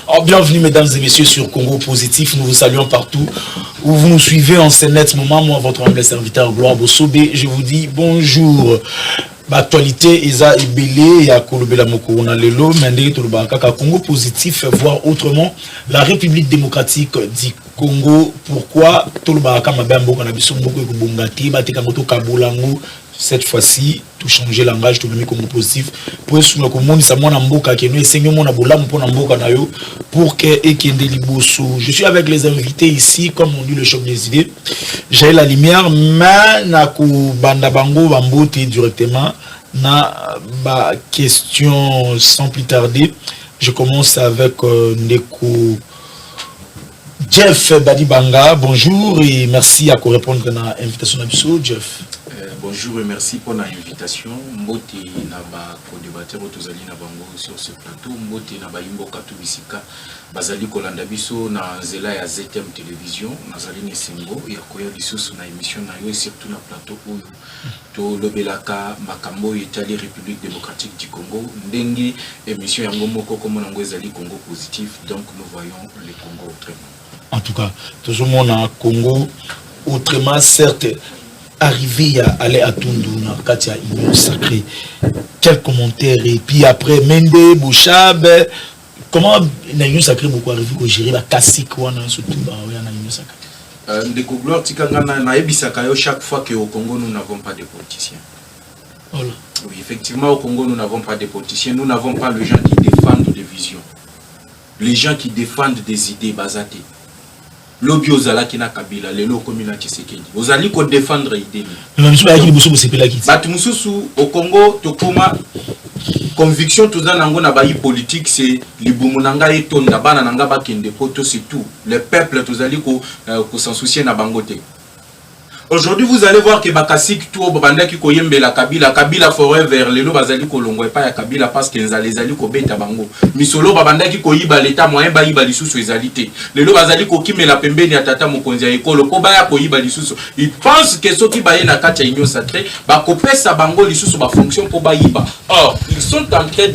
Oh, bienvenue mesdames et messieurs sur Congo Positif. Nous vous saluons partout où vous nous suivez en ce net moment. Moi, votre humble serviteur Gloire Bossobé, je vous dis bonjour. L'actualité est ébélée et à Kolobela Mokorona Lelo, Mende Tolobaka Congo Positif, voire autrement la République démocratique du Congo. Pourquoi Tolobaka Mabambo Kanabiso Mboko Bongati, Batekamoto Kabolango. Cette fois-ci, tout changer langage, tout le Congo Positif. Pour que monde ça mon amboka que nous essayons mon abolam pour amboka nayo pour que ekende liboso. Je suis avec les invités ici, comme on dit le choc des idées. J'ai la lumière, mais na ku banda bango bambote directement na ba question sans plus tarder. Je commence avec Neko Jeff Badibanga. Bonjour et merci à répondre à l'invitation d'Abisso, Jeff. Bonjour et merci pour l'invitation. Mbote naba co-débatteur autozali na bango sur ce plateau. Mbote naba imbo katubisika bazali kolanda biso na nzela ya ZTM télévision nazali nesengo ya koya lisusu na émission na yo et surtout na plateau oyo to lobelaka makambo etali République démocratique du Congo ndenge émission yango moko comme nango ezali Congo Positif, donc nous voyons le Congo autrement. En tout cas, toujours mon Congo autrement, certes. Arrivé à aller à Tundu, Katia Union Sacrée, quel commentaire et puis après Mende, Bouchab, comment l'Union Sacrée beaucoup arrivé au gérer la Kassik ou surtout à l'Union Sacrée. De Gloire Tikangana na ebisakayo chaque fois qu'au Congo nous n'avons pas de politiciens. Voilà. Oui, effectivement au Congo nous n'avons pas de politiciens, nous n'avons pas les gens qui défendent des visions, les gens qui défendent des idées basatées. Lobby ozala kina kabila lelo komina Tshisekedi ozali ko défendre idée batu mususu au Congo tokoma conviction toza nango na bayi politique c'est libumu nanga etonda bana nanga bakende poto c'est tout le peuple tozali ko s'en soucier na bangote. Aujourd'hui vous allez voir que bakasik tout banda ki koyembe la kabila forever lelo bazali ko longwe pa ya kabila parce que nzali zali ko beta bango misolo banda ki koyiba l'état moyen ba yiba lisusu ezalité lelo bazali ko kimela pembeni ya tata mokonzi ya ekolo ko ba ya koyiba lisusu il pense que ceux qui baye na kati ya union sacrée ba kopesa bango lisusu ba fonction pour ba yiba. Or ils sont en train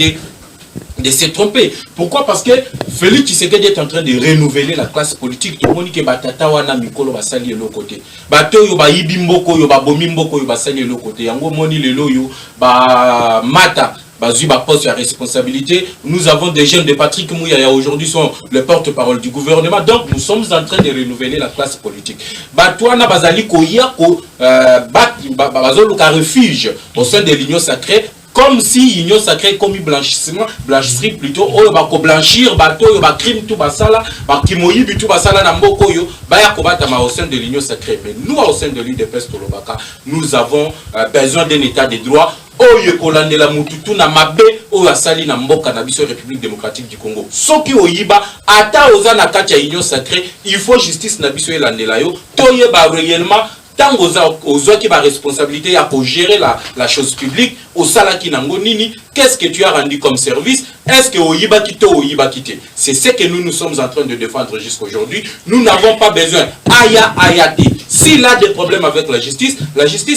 de se tromper. Pourquoi? Parce que Félix Tshisekedi est en train de renouveler la classe politique. Tout le monde qui batata wana mikolo basali de l'autre côté. Bato yo ba yibi mboko yo ba bomi mboko yo basali de l'autre côté. Yango moni lelo yo ba mata bazui ba poste à responsabilité. Nous avons des jeunes de Patrick Mouyaya aujourd'hui sont le porte-parole du gouvernement. Donc nous sommes en train de renouveler la classe politique. Bato wana bazali ko ya ko bazolo ka refuge au sein de l'Union sacrée. Comme si l'Union sacrée commis blanchissement, blanchissement plutôt, oh bah ko blanchir, bateau, bah crime tout basala, bah kimoyi tout basala na mboko yo, bah ya kobata ma au sein de l'Union sacrée. Mais nous au sein de l'UDPS Tolobaka, nous avons besoin d'un état de droit. Oh yekolande la mututu na mabe, oh asali na mboka na biso République démocratique du Congo. Soki oyiba ata oza na kati ya Union sacrée, il faut justice na biso elande la yo. Toye ba réellement tant aux qui va responsabilité à pour gérer la chose publique au salaki nango nini, qu'est-ce que tu as rendu comme service? Est-ce que oyiba kito oyiba kité? C'est ce que nous sommes en train de défendre jusqu'aujourd'hui. Nous n'avons pas besoin ayati. S'il a des problèmes avec la justice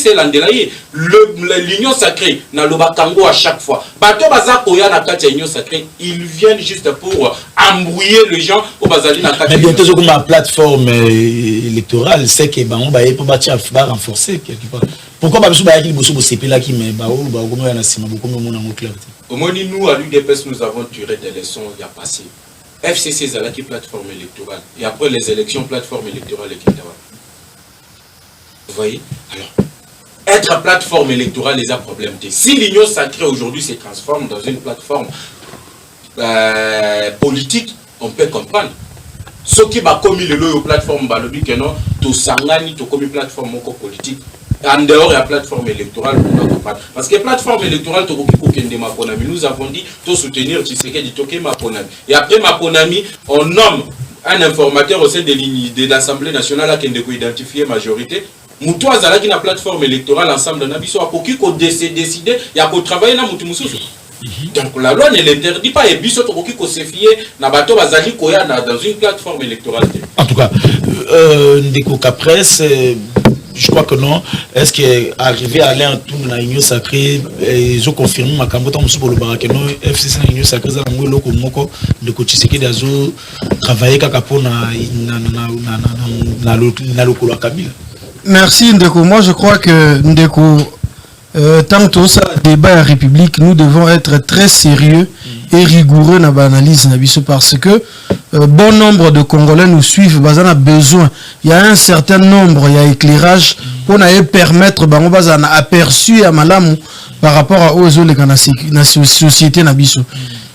est l'andelaye. L'union sacrée na lobakango à chaque fois. Bato baza koya na kati union sacrée, ils viennent juste pour embrouiller les gens au bazali na kati. Mais bientôt comme la plateforme électorale, c'est que on va renforcer quelque part. Pourquoi pas besoin de bosso CP là qui met comment on a sima beaucoup mon en clarté. Au moins nous à l'UDPS nous avons tiré des leçons il y a passé. FCC c'est la qui plateforme électorale et après les élections plateforme électorale et etc. Vous voyez? Alors être plateforme électorale les a problème. Si l'union sacrée aujourd'hui se transforme dans une plateforme politique, on peut comprendre. Ce qui va commis le plateforme balobi que non, tout sangani tout commis plateforme politique. En dehors de la plateforme électorale, parce que la plateforme électorale, nous avons dit de soutenir Tshisekedi Toké Maponami. Et après Maponami, on nomme un informateur au sein de l'Assemblée nationale qui a identifié majorité. Moutou Azala qui a une plateforme électorale ensemble de Nabiso, pour qui décider, il y a pour travailler dans Moutou Moussou. Donc la loi ne l'interdit pas et biso tokoki ko se fier na bato bazali koya dans une plateforme électorale. En tout cas, Ndeko Capresse je crois que non. Est-ce qu'arriver à aller en tout dans l'Union sacrée, je confirme ma campagne pour le barak, non, FCC dans l'Union sacrée, ça m'a dit que le coach Tshisekedi d'azo travailler kakapo na lokolo Kabila. Merci Ndeko. Moi je crois que Ndeko, tant que ça débat à la République, nous devons être très sérieux et rigoureux dans l'analyse parce que bon nombre de Congolais nous suivent, on a besoin. Il y a un certain nombre, il y a éclairage pour permettre un aperçu à Malamu par rapport à aux autres dans la société nabiso.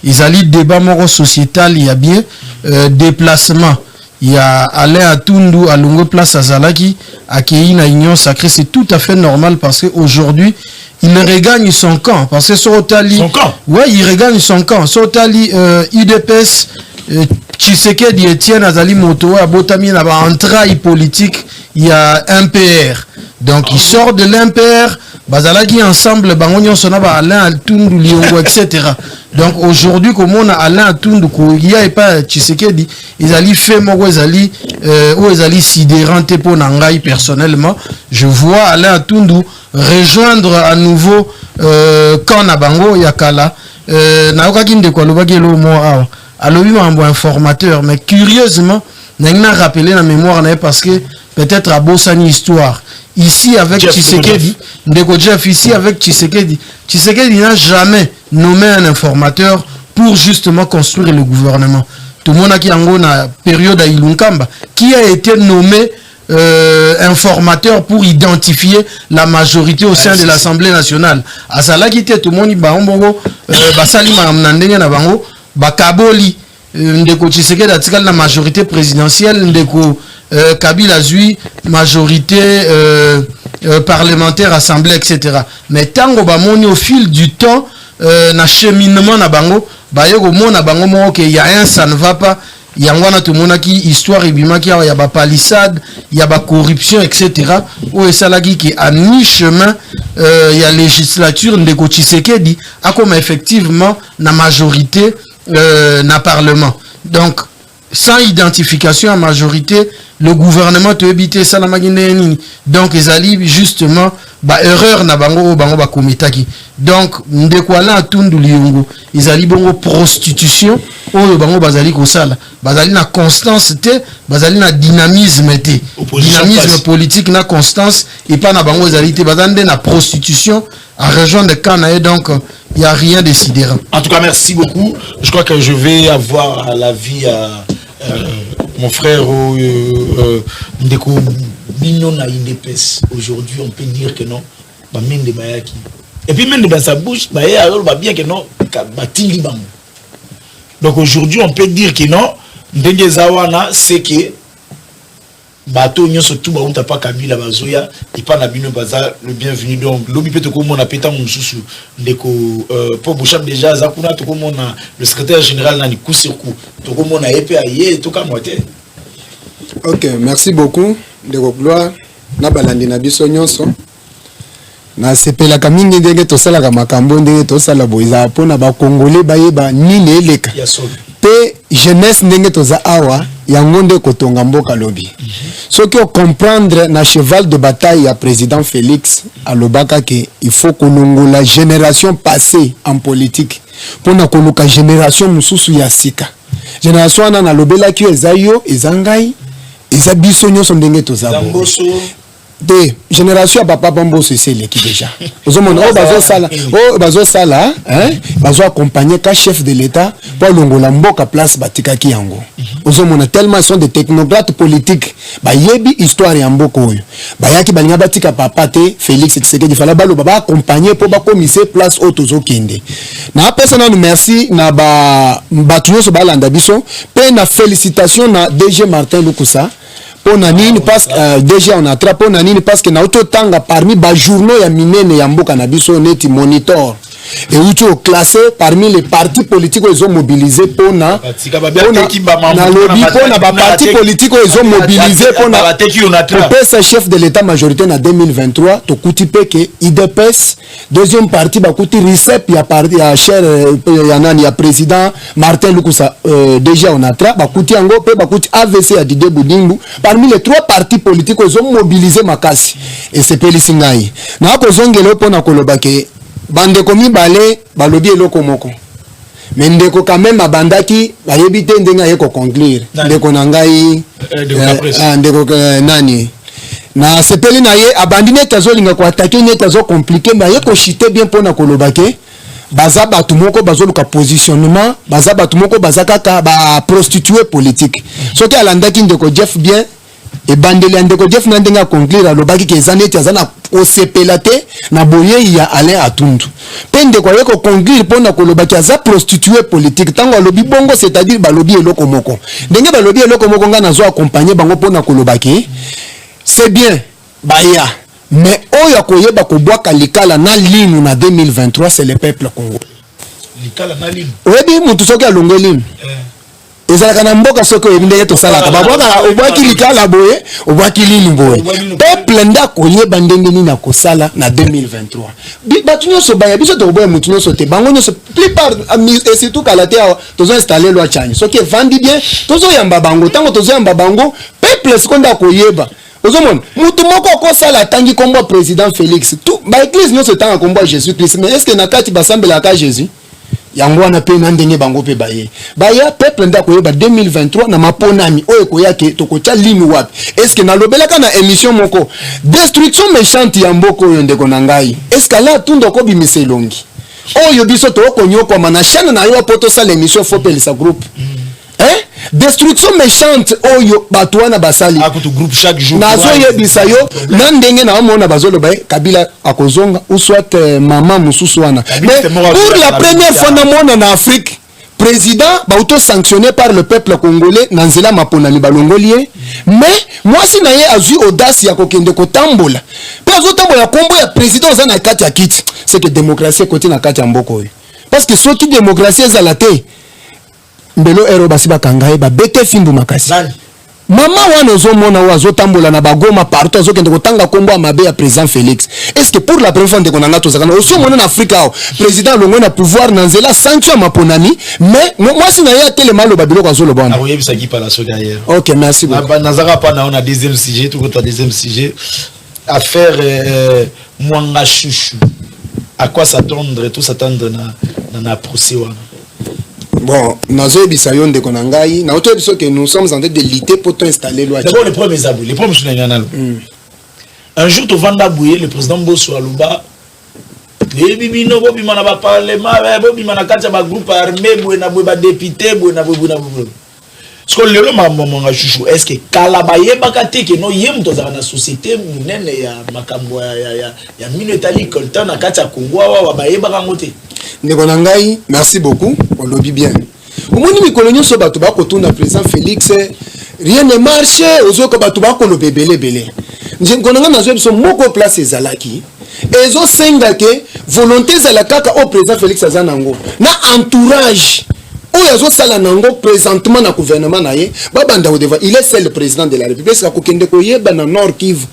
Ils allaient débat moro sociétal, il y a bien déplacement. Il y a Alain Atundu à Longo Place à Zalaki, à Kéina Union Sacrée, c'est tout à fait normal parce qu'aujourd'hui, il regagne son camp. Parce que Sotali. Son camp? Oui, il regagne son camp. Sotali, IDPS, Tshisekedi Etienne Azali Moto, à Botami, il y a un entraille politique, il y a un PR. Donc, il sort de l'MPR, Bazalaki ensemble, Bangonyon Sonaba, Alain Atundu, Liongo, etc. Donc aujourd'hui, comme on a Alain Atundu, il n'y a pas Tshisekedi, ils allaient faire moi, ils allaient sidérante pour Nangaï personnellement. Je vois Alain Atundu rejoindre à nouveau Kanabango Yakala. Naokaki ndeko alobaki lo mo awa. Alobi mambo informateur, mais curieusement, n'a rappelé la mémoire parce que peut-être à Bossani histoire. Ici avec Tshisekedi, Ndeko Jeff, ici avec Tshisekedi, Tshisekedi n'a jamais nommé un informateur pour justement construire le gouvernement. Tout le monde a qui en a période à Ilunkamba, qui a été nommé informateur pour identifier la majorité au sein de l'Assemblée nationale. À cela qui était tout le monde basali mamnandenya na bango bakaboli Ndeko Tshisekedi a la majorité présidentielle, Ndeko Kabila zui majorité parlementaire, assemblée, etc. Mais tant que au fil du temps, na cheminement na bango, na bango il y a un ça ne va pas. Il y a un tout monde qui histoire et bima qui y a palissade, il y a corruption, etc. Ou et ça qui à mi-chemin, il y a législature de Tshisekedi a comme effectivement la majorité na parlement. Donc sans identification à majorité, le gouvernement te éviter ça la magineni. Donc ils allaient justement erreur na bango ba komitaki. Donc ndekwala atundu liongo ils allaient bongo prostitution oyo bango bazali ko sala. Bazali na constance te, bazali na dynamisme te. Dynamisme politique na constance et pas na bango ils allaient te bazande na prostitution à rejoindre Kanae, donc il y a rien de sidérant. En tout cas merci beaucoup. Je crois que je vais avoir l'avis à mon frère Ndeko Bino na IDPS. Aujourd'hui, on peut dire que non. Et puis même dans sa bouche, bien que non. Donc aujourd'hui, on peut dire que non. Ndenge Zawana, c'est que bateau nyo surtout ba unta pa Kabila bazoya et pas na bino baza le bienvenu. Donc lobi peut ko mona peta mon susu Ndeko pour Bouchab déjà za kuna to ko mona le secrétaire général na ni coup sur coup to ko mona EPA yé to ka moite. OK, merci beaucoup Ndeko Gloire na balandi na biso nyonso na sepela kamingi ndenge to sala ka makambo ndenge to sala boiza pona ba congolais bayeba nini eleka pe jeunesse ndenge to za awa yango nde kotonga mboka lobi ce que comprendre na cheval de bataille ya président Félix alobaka ke il faut kolongola génération passée en politique pona koluka génération mususu ya sika génération ana na lobela ki ezayo ezangai eza biso nyonso ndenge to za de génération papa Bambo c'est l'équipe déjà bazo sala bazo accompagner ka chef de l'état pour longola mboka place batikaki yango ozomona tellement sont des technocrates politiques yebi histoire ya mboka oyo bayaki balinga batika papa te Félix Tshisekedi fala balo baba accompagner pour ba commissaire place otozo kende na personnellement merci na batu nyonso balanda biso pe na félicitations na DG Martin Lukusa pour nanini parce que déjà on attrape pour nanini parce que na auto tanga parmi ba journaux ya minene ya mboka na biso neti monitor et où tu es classé parmi les partis politiques ils ont mobilisé pour na parti politique ils ont mobilisé pour na PPS chef de l'état majoritaire en 2023 to kuti pe que IDPS deuxième parti ba kuti RICEP ya parti ya cher ya nani ya président Martin Lukusa déjà on a tra ba kuti ango pe ba kuti AVC ya Didier Boudimbu parmi les trois partis politiques ils ont mobilisé makasi et c'est pelisi ngai na ko zongelo pona koloba ke bande komi balé balobi eloko moko mais ndeko quand même abandaki bayebi te ndenga yeko conclure ndeko na ngai ndeko nani na sepeli na ye abandi neti azolinga ko attaquer neti azo compliquer mais yeko chiter bien pona koloba ke baza batu moko bazoluka positionnement baza batu moko baza kaka ba prostituée politique soki alandaki ndeko Jeff bien et bandeli ndeko Jeff na ndenga conclure alobaki ke ezaneti azana osepela te na boye ya Alain Atundu pende kwa yeko conclure pona kolobaki aza prostituée politique tango alobi bongo c'est-à-dire balobi eloko moko ndenge balobi eloko moko nga nazo accompagner bango pona kolobaki c'est bien baya mais oyo koyeba ko bwaka likala na ligne na 2023 c'est le peuple congolais likala na ligne oyebi mutu soki alongo ligne ezalaka na mboka soki oyebi ndenge tosalaka babwaka obwaki likala boye obwaki ligne boye peuple nda koyeba ndenge nini akosala na 2023 batu nyonso baya biso tokoboya mutu nyonso te bango nyonso plupart et surtout kala te awa tozo installer loi change soki evandi bien tozoyamba bango ntango tozoyamba bango peuple sikonda koyeba ozomona mutu moko akosala tangi kombo président Félix tout ba église nyonso tanga kombo Jésus Christ mais est-ce que nakati basambelaka Jésus yango wana pe na ndenge bango pe baya peuple nda koyeba 2023 na maponami oyo koyake tokocha ligne wapi est-ce que nalobelaka na émission moko destruction méchante ya mboko oyo ndeko na ngai est-ce que là tundo ko bimiselongi oyo biso to konyoko mana chaîne na yo poto sa l'émission Fopelisa groupe destruction méchante oyo batwana basali akutu groupe chaque jour nazo yebisa yo na ndenge na omona bazoloba Kabila akozonga ou soit mama mususu wana mais pour la première fois na mona na Afrique président auto sanctionné par le peuple congolais na nzela maponami balongolie mais moi si na ye azui audace ya kokende kotambola pe azotambola kombo ya président za na kati ya kiti c'est que démocratie côté na kati ya mboko oyo parce que soki démocratie ezala te mbelo ero basi bakangaye ba bete fimbu makasi mama wana ozomona wazo tambola na bagoma partout azokende kotanga kombo amabe ya président Félix est-ce que pour la première fois ndeko nanga tozakana osomona na Afrika o président longo na pouvoir na nzela sanction maponami mais moi si na ya tele malo babilo kwa zolo bana awoye bisaki pa la soga hier. OK merci beaucoup nazaka pa na on a deuxième sujet tout autre deuxième sujet affaire Mwanga Chouchou à quoi s'attendre tout s'attendre na procès wana. Bon, nous avons que nous sommes en train de lutter pour installer loi. D'abord les premiers abouis, les premiers soutenants. Un jour, tu vas d'abouiller le président Bosso Alouba. Les bimino, bimana ba parlement, bimana katia ba groupe armé, bouena ba député, bouena. Ce que le Mwanga Chouchou, est-ce que Kalabaye bakate que no yem dans la société munene ya makambo ya minetali kolta na katia Kongo wa baye bakangote. Negonangai, merci beaucoup. On le dit bien. Au moins, les coloniaux sont battus par le président Félix. Rien ne marche. Aux autres, battus par le bébé. Nous avons beaucoup place les alaki. Et ils ont cinq volonté zalaka au président Félix Azanango. Na entourage. Où ils ont salanango présentement dans le gouvernement naie. Babanda Odeva, il est seul le président de la République. C'est qu'on koye dans Nord Kivu.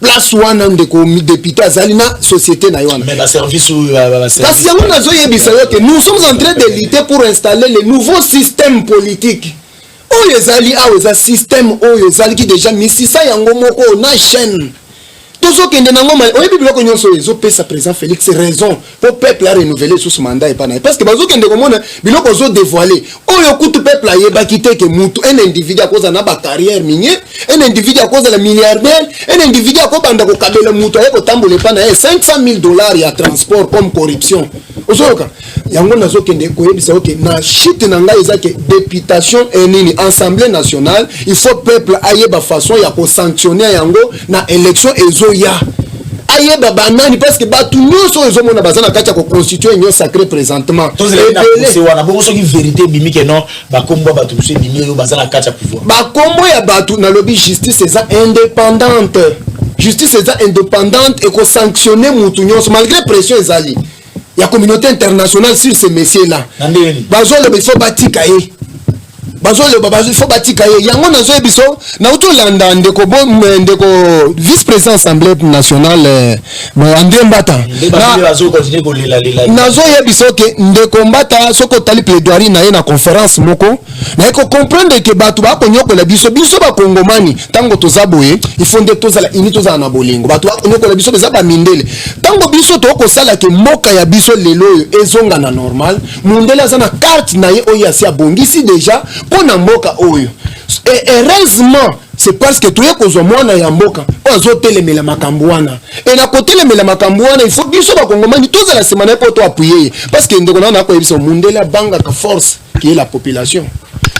Place wana ndeko député azalina société na yona mais la service ou parce que nous sommes en train de lutter pour installer le nouveau système politique oyo ezali awo système oyo ezali ki déjà misisa yango moko na chaîne toujours kende nango mal oyebi biloko nyonso ezo pesa président Félix raison pour peuple a renouveler sous mandat et pas parce que bazo kende komona biloko zo dévoiler oyo kutu peuple a yeba kité que mutu un individu à cause na ba carrière minier un individu à cause de la milliardaire un individu à cause banda ko kabela mutu ay ko tambola pa na $500,000 ya transport comme corruption ozoka yango nazo kende koyebisa OK na shit na ngai ezake députation et nini assemblée nationale il faut peuple ayeba façon ya ko sanctionner yango na élection ezo ya ayeba banani parce que batu nyonso ezomona bazana kati ya ko constituer union sacrée présentement c'est wana bongo soki vérité bimi ke non ba kombo batu se bimi yo bazana kati ya pouvoir ba kombo ya batu na lobby justice eza indépendante justice eza indépendante et ko sanctionner mutu nyonso malgré pression ezali la communauté internationale sur ces messieurs-là. Il faut batika il faut batika yango nazo ebiso na utolanda ndeko vice-président assemblée nationale André Mbata nazo ebiso ke ndeko Mbata soko tali plaidoirie na ye na conférence moko na ko comprendre que batu ba konyokola biso ba kongomani tango tozaboye il faut nde tozala ini tozala na bolingo batu ba konyokola biso beza ba mindele tango biso to ko sala ke moka ya biso lelo ezonga na normal mundele azana carte na ye oya si abongisi déjà pona mboka oyo et heureusement c'est parce que tuye kozwa mwana ya mboka ozo telemela makambo wana et na kotelemela makambo wana il faut biso ba kongomani tozala semana po to appuyer parce que ndeko na ko yebisa mundele banga ka force qui est la population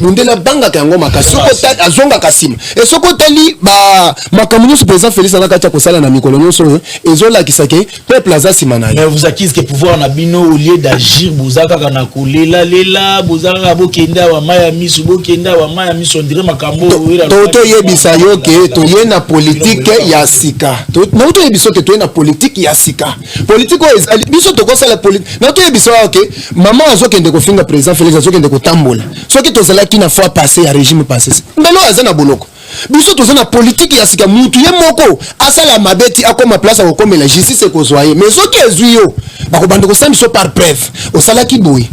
mundela banga kango makasi soko tali azonga kasima et soko tali ba makambo su président Félix Anakacha ko sala na mikolo nyonso ezola kisake peuple azasima na mais vous acquise que pouvoir na bino au lieu d'agir bozaka kana kolela bozaka bokenda wa maya misu bokenda wa maya misu ndire makambo to yebisa yo ke to yena politique ya sika to yebisa ke to yena politique ya sika politique o ezali biso to ko sala politique na to yebisa ke maman azokende ko finga président Félix azokende ko tambola soki to qui n'a fois passé à régime passé mais là azana boloko biso tozana politique ya sika mutu ye moko asala mabeti akoma place ko komela justice ko zoye mais soki ezuyo bako bande ko sambiso par preuve osala kiboy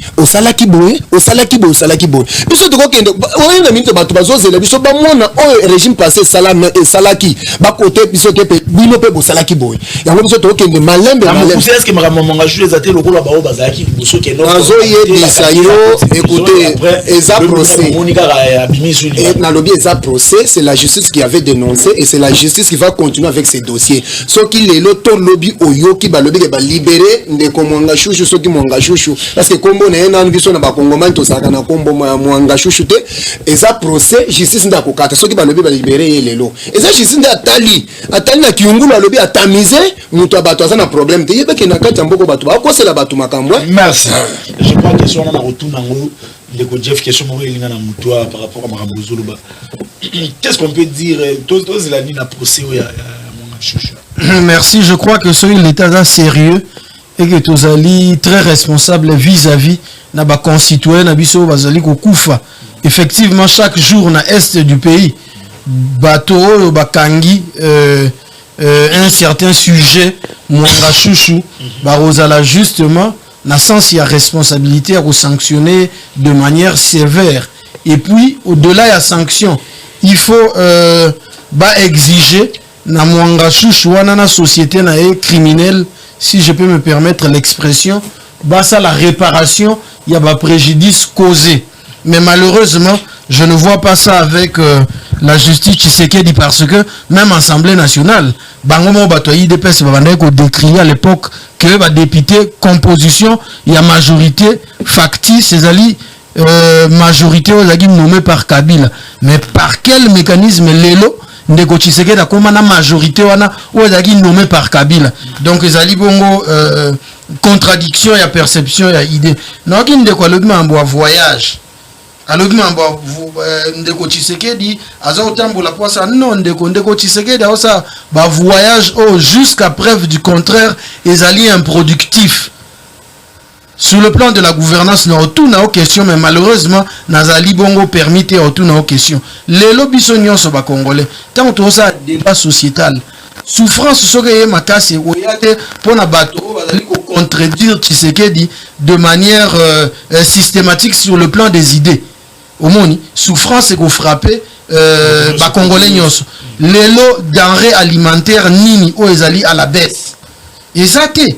biso to ko kende oyenga minto bato bazozela biso ba mona o régime passé salama et salaki ba côté biso ke pe bino pe bo salaki boy yango biso to ko kende malembe est-ce que makamanga jule za te lokolo ba o bazaki biso ke no azoye bisayo écoutez eza procès na lobby eza procès c'est la justice qui avait dénoncé et c'est la justice qui va continuer avec ces dossiers. Ce qui est l'auto lobby oyo qui va lobby qui va libérer des komanga chouchou ceux qui mwanga chouchou parce que kombo na ena biso na ba kongomani to saka na kombo mwanga chouchou te et ça procès justice nda kokata ceux qui va lobby va libérer lelo et ça justice nda atali na kiungulu lobby atamiser muto abato azana problème te yeba ke na kati mboko bato ba ko sela bato makambo. Merci. Je crois que sur na retour nango de Jeff question par rapport à Marabozoluba. Qu'est-ce qu'on peut dire merci, je crois que celui l'État sérieux et que Tozali très responsable vis-à-vis na ba concitoyens na biso bazali ko kufa. Effectivement chaque jour na est du pays bateau bakangi un certain sujet mwanga chouchou barozala justement na sens il y a responsabilité à sanctionner de manière sévère et puis au-delà il y a sanction il faut exiger na mwanga chouchou na société na criminelle si je peux me permettre l'expression ça la réparation il y a préjudice causé mais malheureusement je ne vois pas ça avec la justice Tshisekedi parce que même Assemblée nationale bangomo bato IDPS babandaki ko décrier à l'époque que les députés composition il y a majorité factice ezali majorité ozaki nommée par Kabila mais par quel mécanisme lelo ndeko Tshisekedi akoma na majorité wana ozaki nommé par Kabila donc ezali bongo contradiction ya perception ya idée non ki ndeko alobi mambo voyage alobi mambo ndeko Tshisekedi aza otambola poisa non ndeko Tshisekedi aosa ba voyage jusqu'à preuve du contraire ezali improductif sur le plan de la gouvernance na tout na question mais malheureusement nazali bongo permis au tout na question les lobbies nyonso ba congolais tant tout ça débat sociétal souffrance soke makasi oyate pona bato bazali ko contredire Tshisekedi de manière systématique sur le plan des idées au moni souffrance et ko frapper ba congolais nyonso lelo denrées alimentaires nini o ezali à la baisse exacté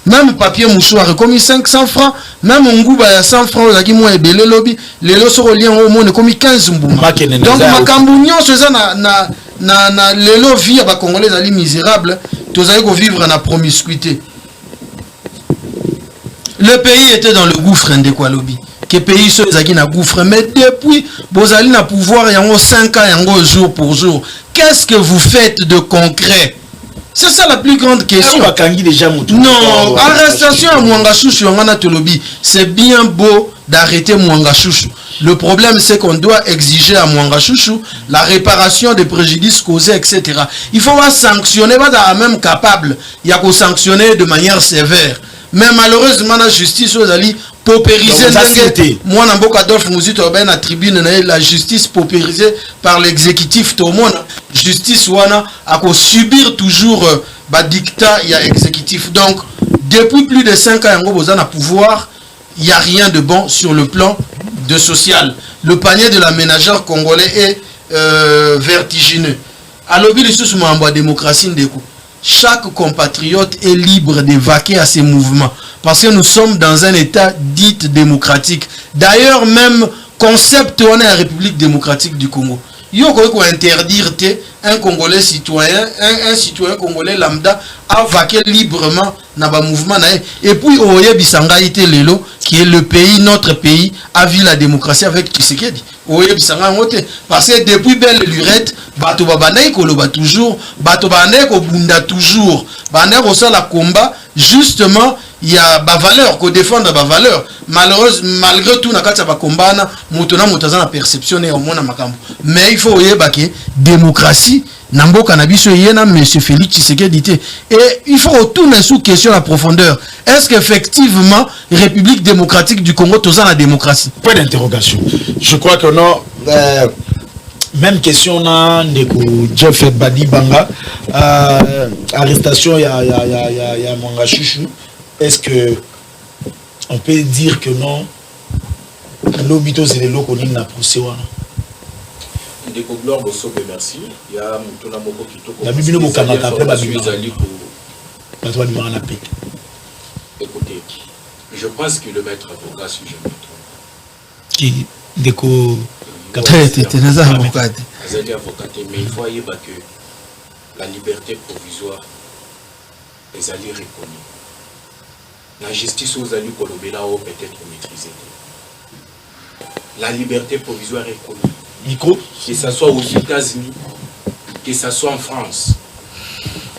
même papier mouchoir comme 500 francs même nguba ya 100 francs ozaki mo ebele lobi lelo soko lien au monde comme 15 mbuma donc makambu nyonso eza na lelo vie ba congolais ali misérable tozali ko vivre na promiscuité le pays était dans le gouffre ndeko lobi que pays so ezaki na gouffre mais depuis bozali na pouvoir yango 5 ans yango jour pour jour qu'est-ce que vous faites de concret? C'est ça la plus grande question. Non, arrestation à Mwanga Chouchou, c'est bien beau d'arrêter Mwanga Chouchou. Le problème, c'est qu'on doit exiger à Mwanga Chouchou la réparation des préjudices causés, etc. Il faut pas sanctionner, pas même capable. Il y a qu'à sanctionner de manière sévère. mais malheureusement la justice ozali paupérisée. Moi Namboka Adolphe Muzito a la tribune la justice paupérisée par l'exécutif. Tout le monde justice wana a subir toujours dictat il y a exécutif. Donc depuis plus de 5 ans yango bozana pouvoir, il y a rien de bon sur le plan de social. Le panier de la ménagère congolais est vertigineux. À l'objet de la démocratie, chaque compatriote est libre de vaquer à ses mouvements. Parce que nous sommes dans un état dit démocratique. D'ailleurs, même concept, on est la République démocratique du Congo. Il faut interdire un Congolais citoyen, un citoyen congolais lambda à vaquer librement dans le mouvement. Et puis, Oye Bisangaïté Lelo, qui est le pays, notre pays, a vu la démocratie avec Tshisekedi. Oye Bisangaïté. Parce que depuis belle lurette, bato babanaï koloba toujours, bato babanaï kobunda toujours, babanaï kosa la combat, justement, il y a ba valeur, qu'on défend ba valeur. Malheureusement, malgré tout, nakati ba combat na mutona mutazana perception et au mona makambo. Mais il faut oye baké démocratie. Nambo Kanabiso yena monsieur Félix Tshisekedi dit. Et il faut retourner sous question la profondeur. Est-ce qu'effectivement République démocratique du Congo toza la démocratie? Point d'interrogation. Je crois que non. Même question na ndeko Jeff Badi Banga arrestation ya Mwanga Chouchou. Est-ce que on peut dire que non l'obito c'est le loko ni na procès wana? Ndeko Gloire Bosobe merci. Il y a Mutuna Moko Kitoko. La Bible mo kanaka après ba Bible. Écoutez, je pense que le maître avocat si je me trompe. Qui Ndeko avocat, mais il faut y avoir que la liberté provisoire est allée reconnue. La justice aux alliés Kolobela peut-être maîtrisée. La liberté provisoire est connue. Micro. Que ce soit aux États-Unis, que ce soit en France,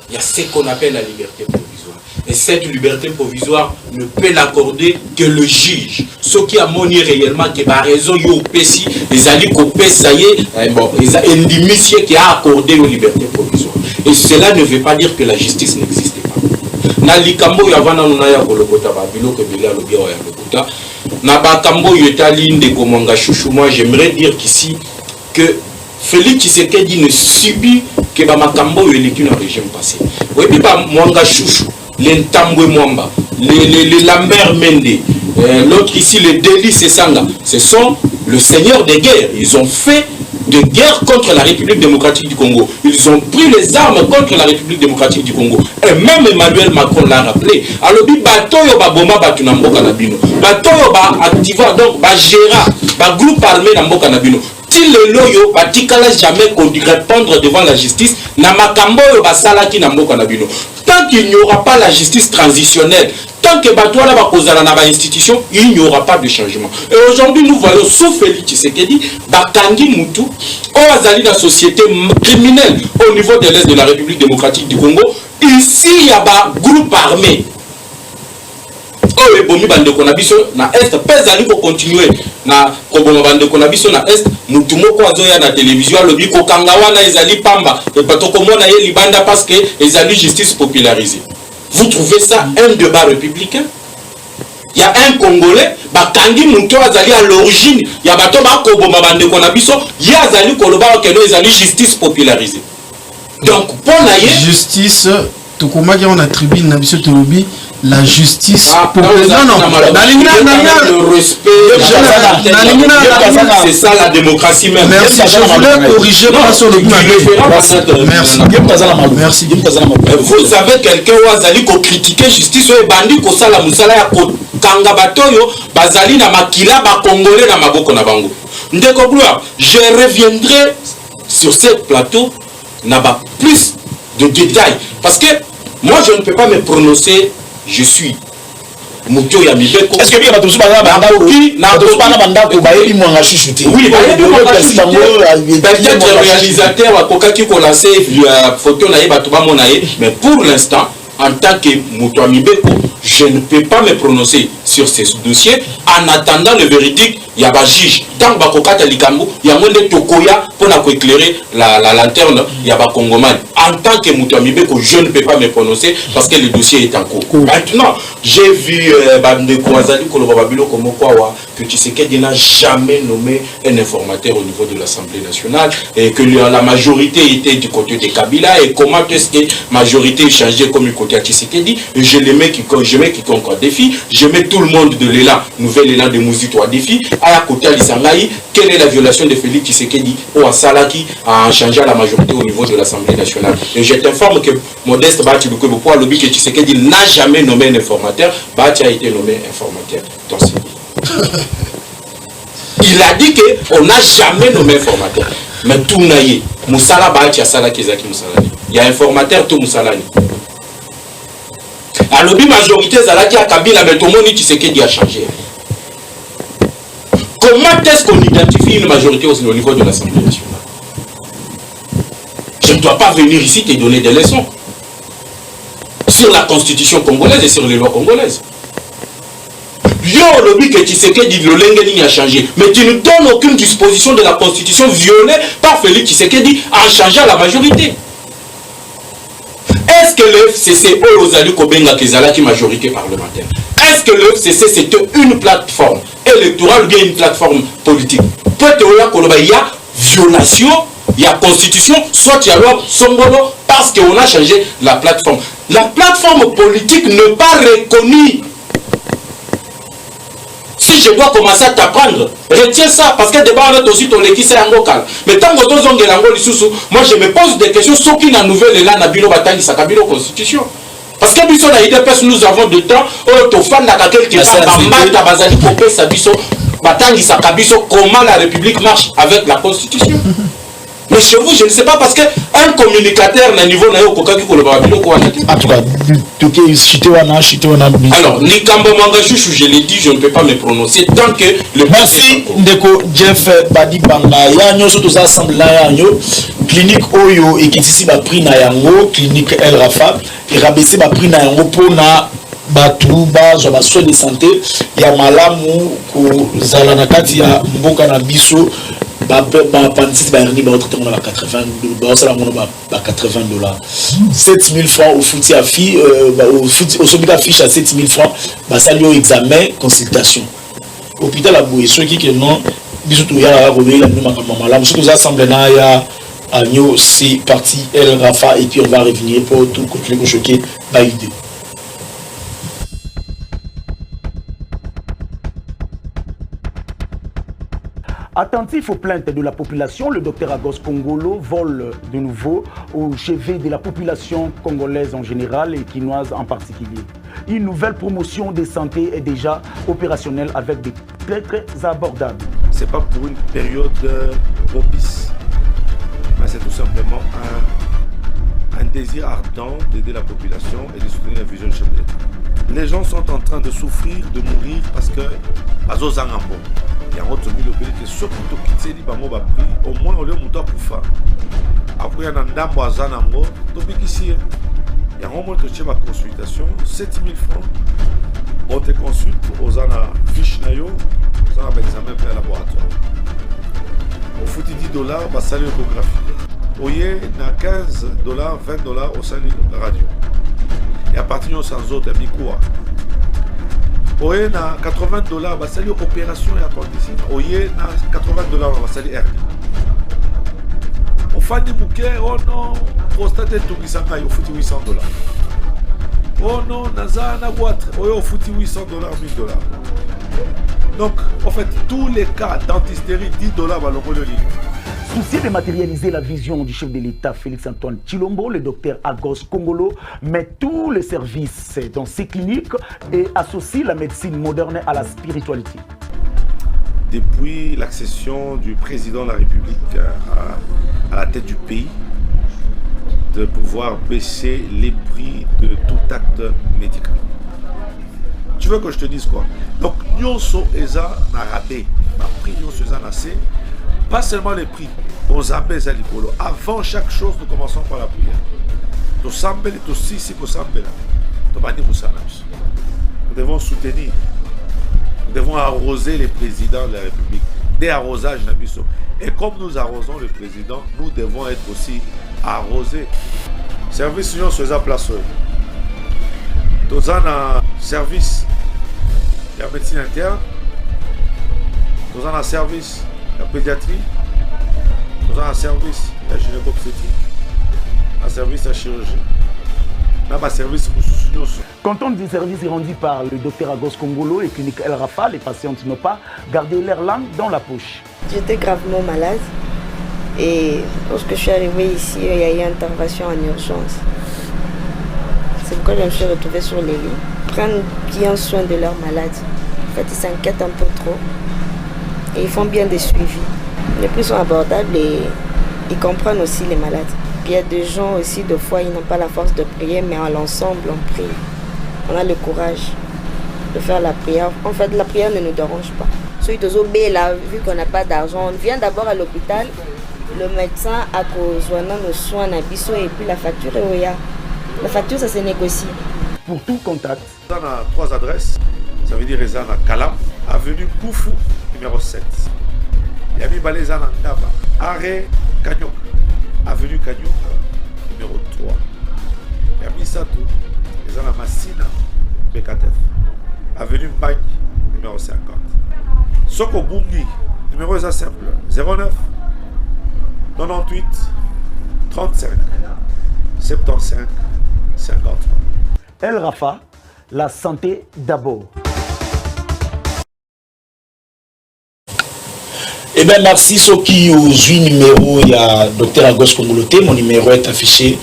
il y a ce qu'on appelle la liberté provisoire. Et cette liberté provisoire ne peut l'accorder que le juge. Ce qui a montré réellement que par raison yo pesi les alliés copé ça y est bon ils a un qui a accordé une liberté provisoire. Et cela ne veut pas dire que la justice n'existe pas. Na likambo ya vana na ya kolokota ba biloko bila lobia ya lokota na ba kambo yetali ndeko Mwanga Chouchou. Moi j'aimerais dire qu'ici que Félix Tshisekedi ne subit que ba makambo yeleki na régime passé. Oui puis ba Mwanga Chouchou les Ntambwe Mwamba, les Lambert Mende, l'autre ici, les Délices et Sanga, ce sont le seigneur des guerres. Ils ont fait de guerre contre la République démocratique du Congo. Ils ont pris les armes contre la République démocratique du Congo. Et même Emmanuel Macron l'a rappelé. Alors, Batoyo Baboma Batunamboka Nabino. Batoyo Ba activa, donc, Ba Gera, Ba groupe armé Namboka Nabino. Si le loyo batikala jamais qu'on répondre devant la justice, namakambo yo basalaki namboka nabino. Tant qu'il n'y aura pas la justice transitionnelle, tant que batouala va causer la institution, il n'y aura pas de changement. Et aujourd'hui, nous voyons sous Félix Tshisekedi, Bakangi Moutou, au Azali la société criminelle au niveau de l'Est de la République démocratique du Congo. Ici, il y a un groupe armé. Oh, et bomi bande konabiso na est pezali ko continuer na koboma bande konabiso na est mutumo ko azoya na télévision lobi ko kangawana ezali pamba et patoko mona ye libanda parce que ezali justice popularisée. Vous trouvez ça un débat républicain? Il y a un Congolais bakangi muto azali à l'origine ya bato ba koboma bande konabiso ye azali koloba que ezali justice popularisée. Donc pour la justice Tokoma qui on attribue na biso tolobi la justice pour le respect, c'est ça la démocratie même. Merci, je voulais corriger sur le merci. Vous savez quelqu'un ou azali ko critiquer justice ou bandi ko sala musala ya ko kanga batoyo bazali na makila ba congolais na maboko na bango. Ndeko Gloire, je reviendrai sur ce plateau n'a pas plus de détails parce que moi je ne peux pas me prononcer. Je suis Moutio Yamibeko. Est-ce que bien tu vas oui, peut-être le réalisateur a kokaki ko lancé photo na yeba monaye, mais pour l'instant en tant que Moutio Yamibeko, je ne peux pas me prononcer. sur ces dossiers en attendant le véridique. Il y a un juge. Tant que Bakokata Likambo, il y a un monde Tokoya pour éclairer la lanterne. Il y a un Congomais. En tant que Moutamibe, que je ne peux pas me prononcer parce que le dossier est en cours. Maintenant, j'ai vu que Tshisekedi n'a jamais nommé un informateur au niveau de l'Assemblée nationale et que la majorité était du côté de Kabila. Et comment est-ce que la majorité est changée comme du côté de Tshisekedi? Je mets quiconque en défi. Je mets tout le monde de l'élan, nouvel élan de Mouzito à défi. À côté de l'Issangaï, quelle est la violation de Félix Tshisekedi ou à Salaki en changeant la majorité au niveau de l'Assemblée nationale? Et je t'informe que Modeste Bati Lukwebo, le but que Tshisekedi n'a jamais nommé un informateur, Bati a été nommé informateur. Il a dit qu'on n'a jamais nommé informateur. Mais tout n'a eu. Moussala Bati a Salaki Zaki Moussalani. Il y a informateur tout Moussalani. À l'objet majorité Zalaki a Kabila, mais tout le monde dit Tshisekedi a changé. Comment est-ce qu'on identifie une majorité au niveau de l'Assemblée nationale? Je ne dois pas venir ici te donner des leçons sur la constitution congolaise et sur les lois congolaises. Yo, le but que Tshisekedi dit le Lengeni a changé, mais tu ne donnes aucune disposition de la constitution violée par Félix Tshisekedi en changeant la majorité. Est-ce que le FCC ou Ozali Kobenga Kezalaki majorité parlementaire? Est-ce que le FCC c'est une plateforme électorale ou bien une plateforme politique? Peut-être qu'il y a violation, il y a constitution, soit il y a loi Songolo parce qu'on a changé la plateforme. La plateforme politique n'est pas reconnue. Si je dois commencer à t'apprendre, retiens ça, parce que débat on est aussi ton équipe c'est un local. Mais tant que deux ongles l'ango lisusu, moi je me pose des questions sur qui la nouvelle est là na bino batangi sa kabino constitution. Parce que biso na IDPS nous avons de temps oh to fan na quelque part bamata bazali kopé sa biso batangi sa kabiso comment la République marche avec la constitution. Mais chez vous, je ne sais pas parce qu'un communicateur n'a niveau n'a aucun qui le babilo quoi. En tout cas, alors, Nikambo Mangachouchou, je l'ai dit, je ne peux pas me prononcer tant que le. Merci Ndeko Jeff Badi Banga. Yanyo surtout assemblée yanyo clinique Oyo et qui ici va prix na yango clinique El Rafa et rabaisser va prix na yango pour na batu bazwa ba soins de santé ya malamu ko zala na kati ya mboka na biso ba pandisi ba rni ba traité on a $80 $7,000 francs au fouti à fille au fouti au sobika fiche à $7,000 ba sali au examen consultation hôpital à Boué ceux qui que non biso to ya la robé la maman malamu surtout assemblée na ya agno c'est parti El Rafa et puis on va revenir pour tout continuer choquer ba idée. Attentif aux plaintes de la population, le docteur Agos Kongolo vole de nouveau au chevet de la population congolaise en général et quinoise en particulier. Une nouvelle promotion de santé est déjà opérationnelle avec des très abordables. Ce n'est pas pour une période propice, mais c'est tout simplement un désir ardent d'aider la population et de soutenir la vision du chef de l'État. Les gens sont en train de souffrir, de mourir parce que Azozangambo. Il y a un autre milieu que ceux qui ont pris, au moins on leur monte pour faire. Après, il y a un ndambo à Zanambo, il y a un moment que tu as ma consultation, 7,000 francs. On te consulte aux fiches nayo, aux examen pour le laboratoire. Au fout $10, bah salut échographie. Au yé, na $15, $20 au salut radio. Et à partir de ça, autres, il y a quoi? Oye na $80 va salir opération et appendicite. Oye na $80 va salir hernie. Au fin du bouquet, oh non, prostate tout bisanga au foutu $800. Oh non, naza na boîte, oye au foutu $800, $1,000. Donc, en fait, tous les cas d'antistérie, $10 va le livre. Soucieux de matérialiser la vision du chef de l'État Félix-Antoine Tshilombo, le docteur Agos Kongolo met tous les services dans ses cliniques et associe la médecine moderne à la spiritualité. Depuis l'accession du président de la République à la tête du pays, de pouvoir baisser les prix de tout acte médical. Tu veux que je te dise quoi? Donc, nous sommes rabais, prix nous sommes assez. Pas seulement les prix, avant chaque chose, nous commençons par la prière. Nous devons soutenir Nous devons arroser les présidents de la République. Des arrosages Nabiso. Et comme nous arrosons le président, nous devons être aussi arrosés. Service union sur la place. Nous avons un service de la médecine interne. Nous avons un service de la pédiatrie. Nous avons un service de la gynécopédie. Un service de la chirurgie. Nous avons un service de la. Quand on dit service rendu par le docteur Agos Kongolo et clinique El Rafa, les patientes n'ont pas gardé leur langue dans la poche. J'étais gravement malade et lorsque je suis arrivée ici, il y a eu une intervention en urgence. C'est pourquoi je me suis retrouvée sur les lits. Prennent bien soin de leurs malades. En fait, ils s'inquiètent un peu trop et ils font bien des suivis. Les prix sont abordables et ils comprennent aussi les malades. Il y a des gens aussi, des fois, ils n'ont pas la force de prier, mais à l'ensemble, on prie. On a le courage de faire la prière. En fait, la prière ne nous dérange pas. Ceux qui sont là, vu qu'on n'a pas d'argent, on vient d'abord à l'hôpital. Le médecin a besoin de soins et puis la facture est où. La facture, ça se négocie. Pour tout contact. On a 3 adresses. Ça veut dire Rezana Kalam, avenue Koufou, numéro 7. Yami Balezana Ndaba, arrêt Kanyok, avenue Kanyok, numéro 3. Yami Satou, Rezana Massina, BKTF, avenue Mbagne, numéro 50. Soko Bungi, numéro est simple, 09 98 35 75 53. El Rafa, la santé d'abord. Eh bien, merci Soki aux 8 numéros. Il y a Dr Agos Kongoloté. Mon numéro est affiché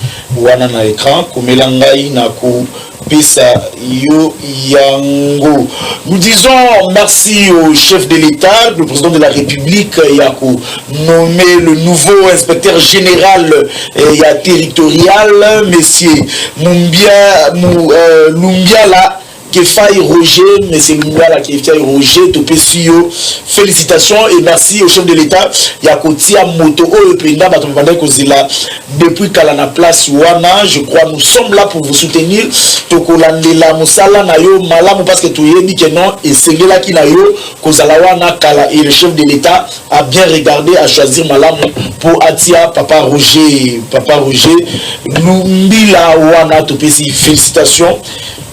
à l'écran. Komelangai Nako Pesa Yo Yango. Nous disons merci au chef de l'État, le président de la République, Yako, nommé le nouveau inspecteur général territorial, monsieur Lumbiala. Kefai Roger, mais c'est Lumbiala Kefai Roger, Topesio. Félicitations et merci au chef de l'État. Yakotia Moto Penda depuis Kalana Place Wana. Je crois nous sommes là pour vous soutenir. Tokolandela Musala Nayo Malamu parce que tout est dit que non. Et c'est là qui Nayo Kozalawana Kala. Et le chef de l'État a bien regardé à choisir Malamu pour Atia Papa Roger. Papa Roger. Lumbila Wana Topesi. Félicitations.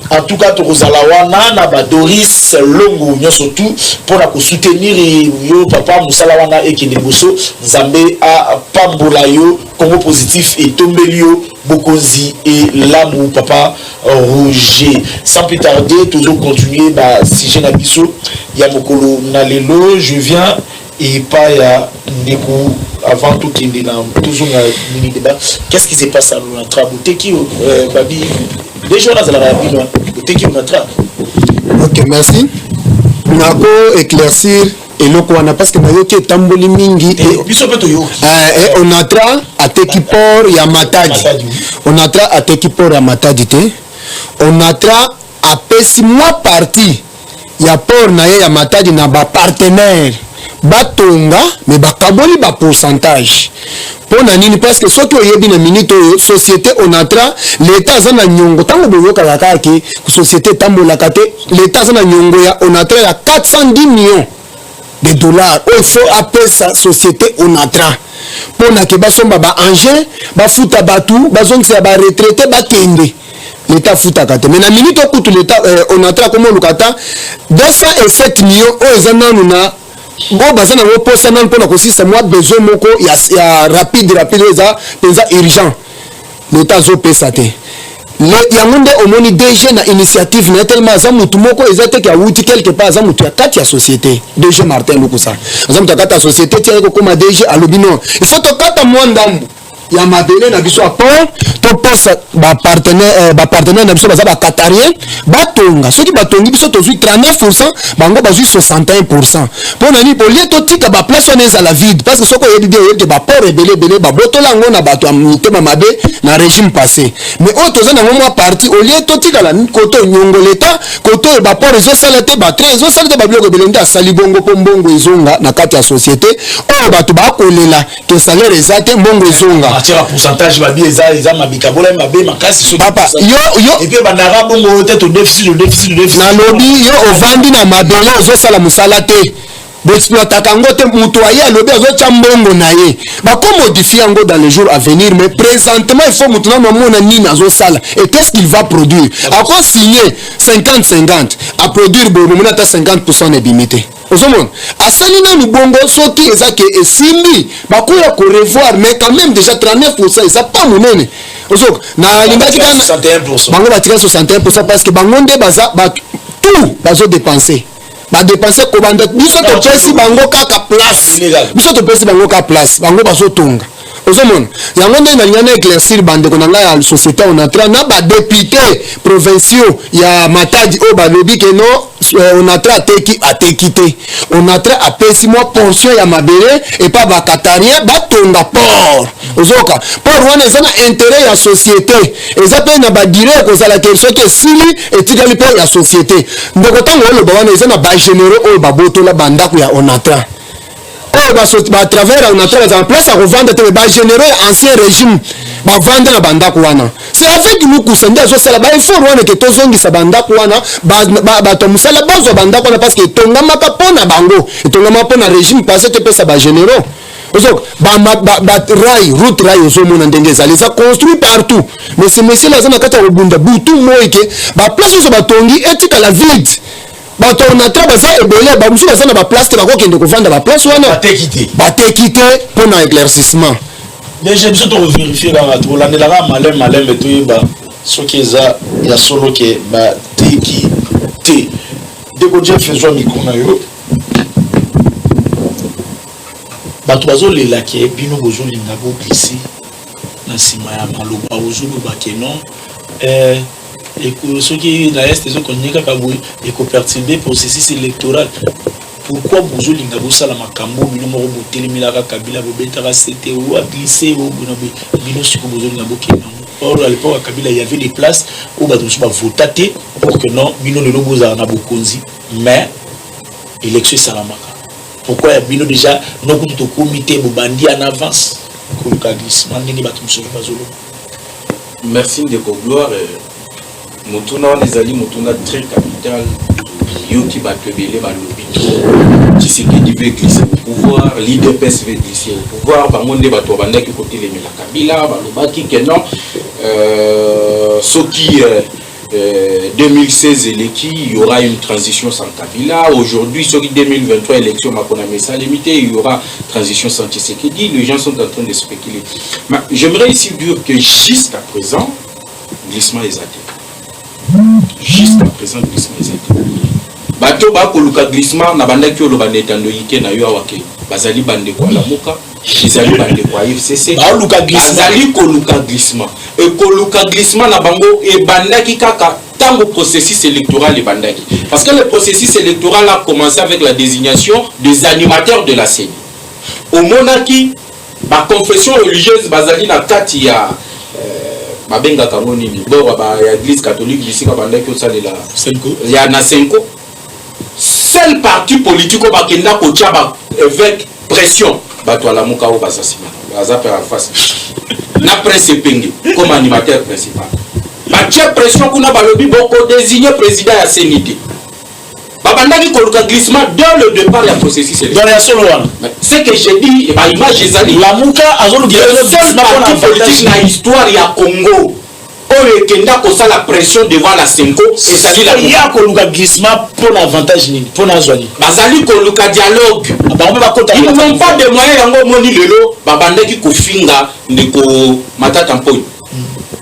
En tout cas, Torozalawana, Naba Doris, Longo, surtout pour la soutenir yo papa Moussalawana et Keneboso, Zambé à Pambolayo, Congo positif et Tombelio, Bokozi et Lamou, papa Roger. Sans plus tarder, toujours continuer, si j'ai Nabiso, Yamokolo Nalelo, je viens et pas ya Ndeko avant tout qui est toujours un mini débat. Qu'est-ce qui s'est passé à notre abouté qui Babi les gens là ça la rapide qui ok merci nako éclaircir et lokwana parce que nayoki tamboli mingi et on atra à Tekipor ya Matadi on atra à Tekipor ya Matadi te on atra à pesi moi parti ya port na ya Matadi na ba partenaire batonga mais bakaboli ba pourcentage pona nini parce que soki oyebi na minute oyo société onatra l'état za na nyongo tango boyoka kaki société tambolaka te l'état za na nyongo ya onatra ya 410 millions de dollars il faut appeler sa société onatra pona ke basomba ba engin bafuta batu bazongisa ba retraité bakende l'état futaka te mais na minute okutu l'état onatra comme lukata 207 millions oyo za nanu na go bazana wo posa nan pona ko sisa moi besoin moko ya rapide eza penza urgent l'état zo pesa te le yangonde omoni DG na initiative na tellement za mutu moko ezate ki awuti quelque part za mutu ya kati ya société DG Martin Lukusa za mutu kati ya société tia ko koma DG alobino il faut to kata mwandambu ya mabele na biso apport to posa ba partenaire na biso baza ba qatarien batonga soki batongi biso to 39% bango bazui 61% pona ni polie to tika ba place on est à la vide parce que soko yedi de ba port ebele ba botola ngo na bato amutema mabe na régime passé mais auto za na mo parti au lieu to tika la koto nyongo leta koto ba port zo salate ba train zo salate ba biloko belende asali bongo po mbongo ezonga na kati ya société o bato ba kolela ke salaire ezate mbongo ezonga tire un pourcentage babi eza mabikabola mabe makasi papa yo et puis bandara bongo tête au déficit na lobby yo ovandi na mabele ozosala musala te d'exploiter yango te mutu aye alobi azotia mbongo na ye bakomodifie yango dans les jours à venir, mais présentement il faut mutu nano amona nini azosala et qu'est-ce qu'il va produire. Ako signé 50-50 à produire bomona ata 50% na ebimité ozomona asali nanu bongo soki eza ke esimbi bakoya ko revoir, mais quand même déjà 39% eza pas monene ozoka na lingaki kana 61%. bango batika 61% parce que bango nde baza tout bazo dépenser dépenser kobanda biso topesi bango kaka place biso topesi bango kaka place bango bazotonga ozomona yango nde nalinga na éclaircir bandeko na ngai ya société onatra na badépute provinciaux ya Matadi oyo balobi ke no onatra ateki te onatra apesi mwa portion ya mabele epa bakatarien batonga port ozoka port wana eza na intérêt ya société eza mpe na badire kozala ke soki esili etikali mpe ya société ndeko ntango oloba wana eza na bagénéraux oyo babotola bandako ya onatra à travers on a en place à revendre les généraux ancien régime vendre na bandako wana c'est avec nous kusende azo sala ba info wana ke tozongi sa bandako wana ba to musala bazo bandako wana parce que tongama ka pona bango tongama pona régime parce que pesa ba généraux ozo ba route rail ozo mona ndenge ezali ça construit partout mais ces messieurs là zana kata obunda butu moike ba place ozo batongi etika la vide bato na tra baza ebele ba musu baza na ba place te bakokende kovanda ba place wana batekite pona éclaircissement déjà biso to vérifier la to la ndela malin beto ba soki eza ya solo ke ba teki te deko je faisons mikona yo bato bazolela ke bino bozolinga bo glissé na sima ya maloba ozoloba ke non et ceux qui na est ils ont connu et perturber processus électoral. Pourquoi vous linga bosa la makambo bino mo boteli milaka Kabila bobetaka c'était ou a glissé au bino siko bozo linga bokena. Or à l'époque Kabila il y avait des places où bato so ba votater pour que non bino le logo za na bokonzi mais élection salamaka. Pourquoi bino déjà non ko comité bobandi en avance ko le glissement ndenge bato so bazolo. Merci de gloire. Mutuna on ezali mutuna très capital yoki batebele balobito Tshisekedi veut glisser au pouvoir, l'IDPS veut glisser au pouvoir, bangonde bato bandaki côté les la Kabila balobaki que non soki 2016 élection, il y aura une transition sans Kabila. Aujourd'hui, sur 2023 élection, il y aura transition sans Tshisekedi. Les gens sont en train de spéculer. Mais j'aimerais ici dire que jusqu'à présent, glissement est athée. Jusqu'à présent, glissement est athée. Bato ba koluka glissement na banda ki oloba netando yike na yo awake. Bazali bande kwa lamuka, bazali bande kwa FCC. Bazali koluka glissement. Et koluka glissement na bango e banda ki kaka tango processus électoral et bandaki. Parce que le processus électoral a commencé avec la désignation des animateurs de la CENI. Au monaki, ba confession religieuse bazali na kati ya babenga kamoni ni bo ba église catholique ici ka bandaki osalela Senko. Ya na Senko. Seul parti politique au bakenda ko tchaba avec pression bato la muka o basasima. Baza per face. Na presse penge comme animateur principal. Batia pression kuna balobi boko désigner président ya CNIT. Babandaki koluka glissement dès le départ du processus électoral. Ce que j'ai dit, l'image est la Mouka a le seul parti politique dans l'histoire ya Congo. On est kenda ko la pression devant la Senko et ça dit la ya koluka glissement pour l'avantage ni pour nazwani. Bazali koluka dialogue. Ils n'ont pas de moyens yango moni lelo babandaki ko finga ndeko Matata Mpoyo.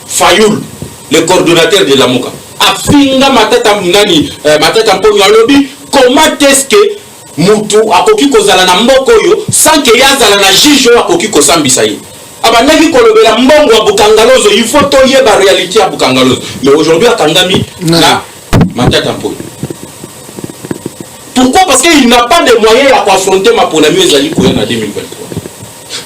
Fayoul, le coordonnateur de la Mouka. Afinga Matata Mnani Matata Mpoyo alobi comment est-ce que mutu akoki kozala na mboko yo sans que yazala na juge akoki kosambisa ye. Abandaki kolobela mbongo ya Bukangalozo, il faut toyer la réalité à Bukangalozo. Mais aujourd'hui à Kangami là Matata Mpoyo. Pourquoi? Parce qu'il n'a pas de moyens à affronter ma ponami ezali koya en 2023.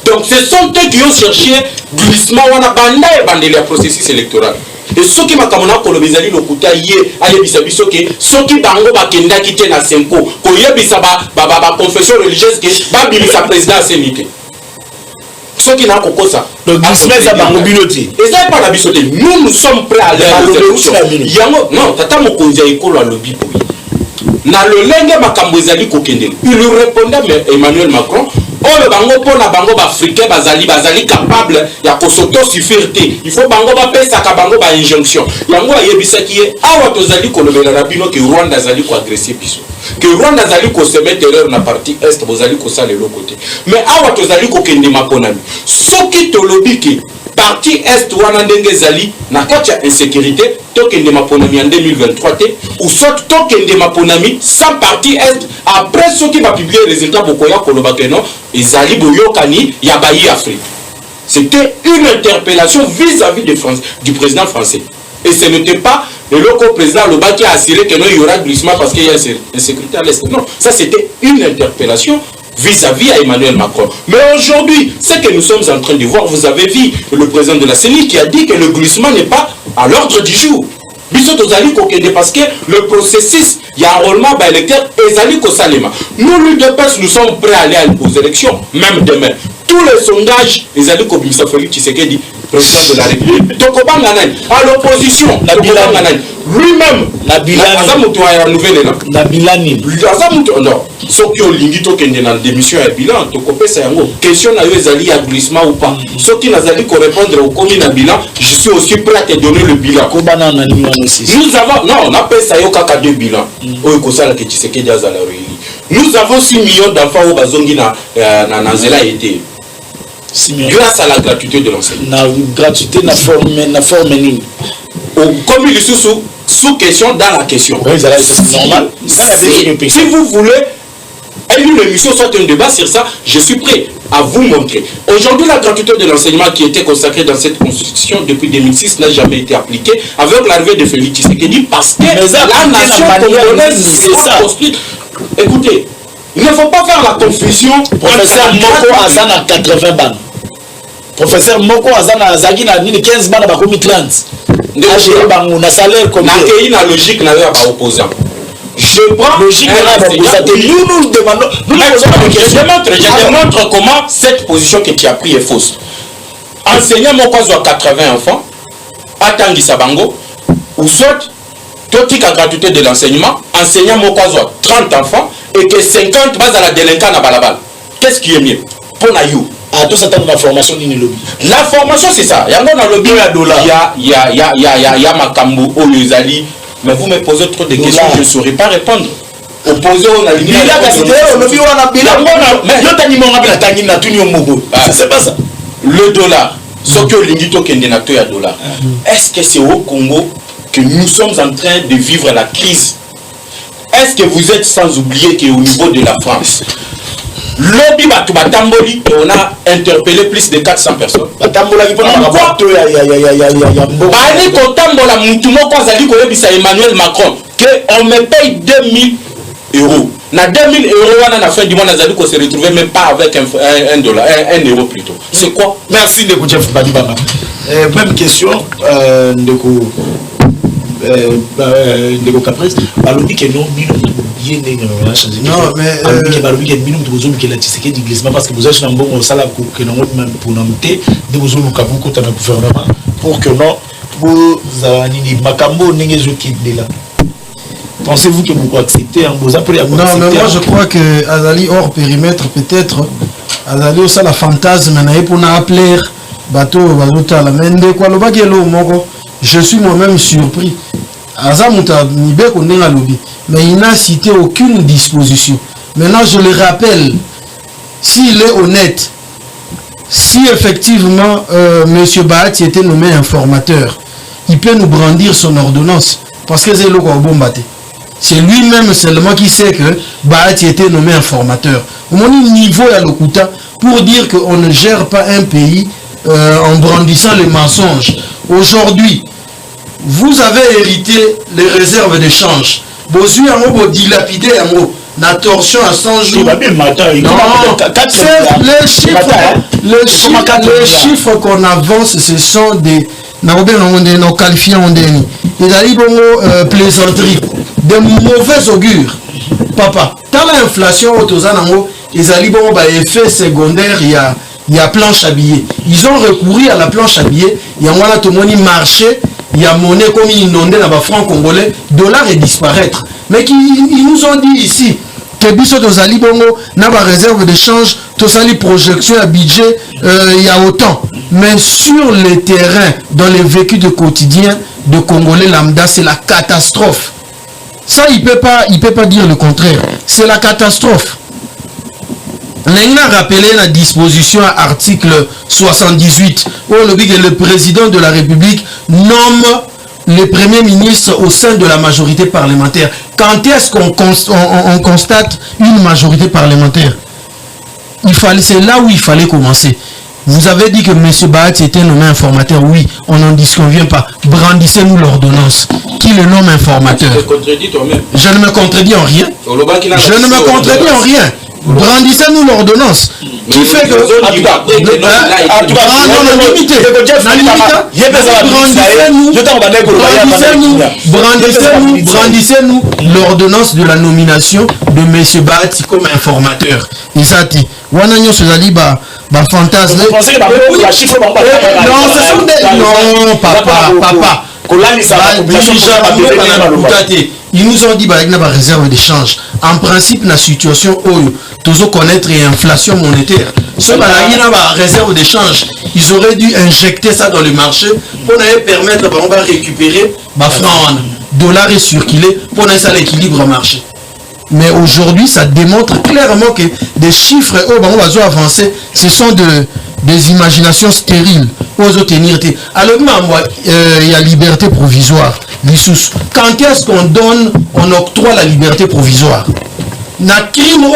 Donc ce sont eux qui ont cherché glissement wana banda et bandeli ya processus électoral. Et ceux qui m'a kamona kolobezali lokuta yé ayebisa biso ke soki bango bakenda kite na Senko ko yebisa ba confession religieuse ke ba bilisa président CNIT. Ce qui n'a pas ça. Donc, ça va en biloté. Et ça n'est pas la bisoté. Nous sommes prêts à aller à l'élection. Non, tata mokonzi ekolo à lobby pour na le lenge makambo ezali kokende. Il répondait mais Emmanuel Macron, oh le bango pona bango ba africain bazali capable ya kosoto suffire. Il faut bango ba pesa ka bango ba injonction. Yango ayebisa ki awa tozali kolobela na bino ke Rwanda zali ko agresser biso. Que Rwanda zali ko semer terreur na partie est bozali ko sala le côté. Mais awa tozali kokende maponami. Soki to lobby ki partie est wana ndenge zali na kati ya insécurité tokende maponami en 2023 ou soit tokende maponami sans partie est après ce qui va publier résultat bokoya koloba que non ezali boyokani ya bayi Afrique. C'était une interpellation vis-à-vis du président français. Et ce n'était pas le local président Loba qui a assuré que non il y aura glissement parce qu'il y a une sécurité à l'est. Non, ça c'était une interpellation vis-à-vis à Emmanuel Macron. Mais aujourd'hui, ce que nous sommes en train de voir, vous avez vu le président de la CENI qui a dit que le glissement n'est pas à l'ordre du jour. Parce que le processus, il y a un enrôlement électeur et Zali Kosalema. Nous, l'UDPS, nous sommes prêts à aller aux élections, même demain. Tous les sondages, les alliés comme Mr. Félix Tshisekedi, président de la République, à l'opposition, lui-même, ceux qui ont l'invité dans la démission à bilan, question à eux, Zali à glissement ou pas. Ceux qui n'ont pas répondre au commun à bilan, je suis aussi prêt à te donner le bilan. Nous avons, non, on appelle ça Yokaka 2 bilans. Nous avons 6 millions d'enfants au Bazongi na Zela été. Grâce à la gratuité de l'enseignement. La gratuité na forme comme il est sous question dans la question. Oui, c'est normal. Si vous voulez une émission, soit un débat sur ça, je suis prêt à vous montrer. Aujourd'hui, la gratuité de l'enseignement qui était consacrée dans cette constitution depuis 2006 n'a jamais été appliquée avec l'arrivée de Félix Tshisekedi parce que la nation congolaise s'est construite. Écoutez, il ne faut pas faire la confusion. Professeur Moko Azan à 80 bancs. Professeur Moko Azan à Zagin à 15 bancs à Bakomi 30. On a salaire comme ça. Il y a une logique n'a pas opposant. Je prends logique nous demandons. Je démontre comment cette position que tu as prise est fausse. Enseignant Moko à 80 enfants, Atangi Sabango, ou soit Totik à gratuité de l'enseignement, enseignant Mokwazo 30 enfants et que 50 base à la délinquance à Balabal. Qu'est-ce qui est mieux pour Nayou? À tout ça, la formation d'une lobby. La formation, c'est ça. Il y a un lobby à dollar. Il y a Makambo, Oyezali. Mais vous me posez trop de questions, je ne saurais pas répondre. Opposé au lobby. C'est pas ça. Le dollar. Ce que l'indito kendenato ya dollar. Est-ce que c'est au Congo que nous sommes en train de vivre la crise? Est-ce que vous êtes sans oublier qu'au niveau de la France, lobby Batamboli, on a interpellé plus de 400 personnes. Emmanuel Macron qu'on me paye 2000 euros. Na 2000 euros, à la fin du mois, on se retrouve même pas avec un dollar, un euro plutôt. C'est quoi? Merci de vous dire. Même question, de Caprice, balobi que non, non, mais balobi que minimum de besoin que la tisséquée du glissement parce que vous êtes un bon salaire que non même pour nommer de besoin nous avons côté le gouvernement pour que non vous avez Makambo n'engagez qui de là. Pensez-vous que vous acceptez un beau après? Non, mais moi je crois que Azali hors périmètre peut-être Azali aussi la fantasme mais pour appeler bateau bateau la main de quoi le bagelo moko. Je suis moi-même surpris. Mais il n'a cité aucune disposition. Maintenant, je le rappelle, s'il est honnête, si effectivement M. Bahati était nommé informateur, il peut nous brandir son ordonnance. Parce que c'est c'est lui-même seulement qui sait que Bahati était nommé informateur. Au niveau à l'Okuta, pour dire qu'on ne gère pas un pays en brandissant les mensonges. Aujourd'hui, vous avez hérité les réserves d'échange. Vous avez dilapidé la torsion à 100 jours. Les chiffres qu'on avance, ce sont des nos qualifiants. Ils arrivent aux plaisanteries, de mauvais augure. Papa, dans l'inflation, ils arrivent à effet secondaire, il il y a planche à billets. Ils ont recouru à la planche à billets. Il y a un tout le monde marché. Il y a monnaie comme inondée dans le franc congolais. Dollar est disparaître. Mais ils nous ont dit ici que biso tozali bongo na ba réserve de change, tozali projection à budget, il y a autant. Mais sur le terrain, dans les vécus de quotidien de Congolais lambda, c'est la catastrophe. Ça, il peut pas dire le contraire. C'est la catastrophe. On a rappelé la disposition à article 78 où le président de la République nomme le premier ministre au sein de la majorité parlementaire. Quand est-ce qu'on constate une majorité parlementaire? C'est là où il fallait commencer. Vous avez dit que M. Bahati était nommé informateur. Oui, on n'en disconvient pas. Brandissez-nous l'ordonnance. Qui le nomme informateur? Je ne me contredis en rien. Je ne me contredis en rien. Brandissez-nous l'ordonnance. Qui fait que... Brandissez-nous l'ordonnance de la nomination de M. Bahati comme informateur. Isati. Wananyo Sezaliba. Fantasme. Non, ce sont des... Non, papa. Ils nous ont dit qu'il y a une réserve d'échange. En principe, la situation où tous connaître l'inflation monétaire. Ce qu'il y a une réserve d'échange, ils auraient dû injecter ça dans le marché pour permettre de récupérer les francs. Dollar est circulé pour l'équilibre marché. Mais aujourd'hui, ça démontre clairement que des chiffres avancés, ce sont des imaginations stériles. Alors, il y a liberté provisoire. Quand est-ce qu'on donne, on octroie la liberté provisoire? Il y a crime,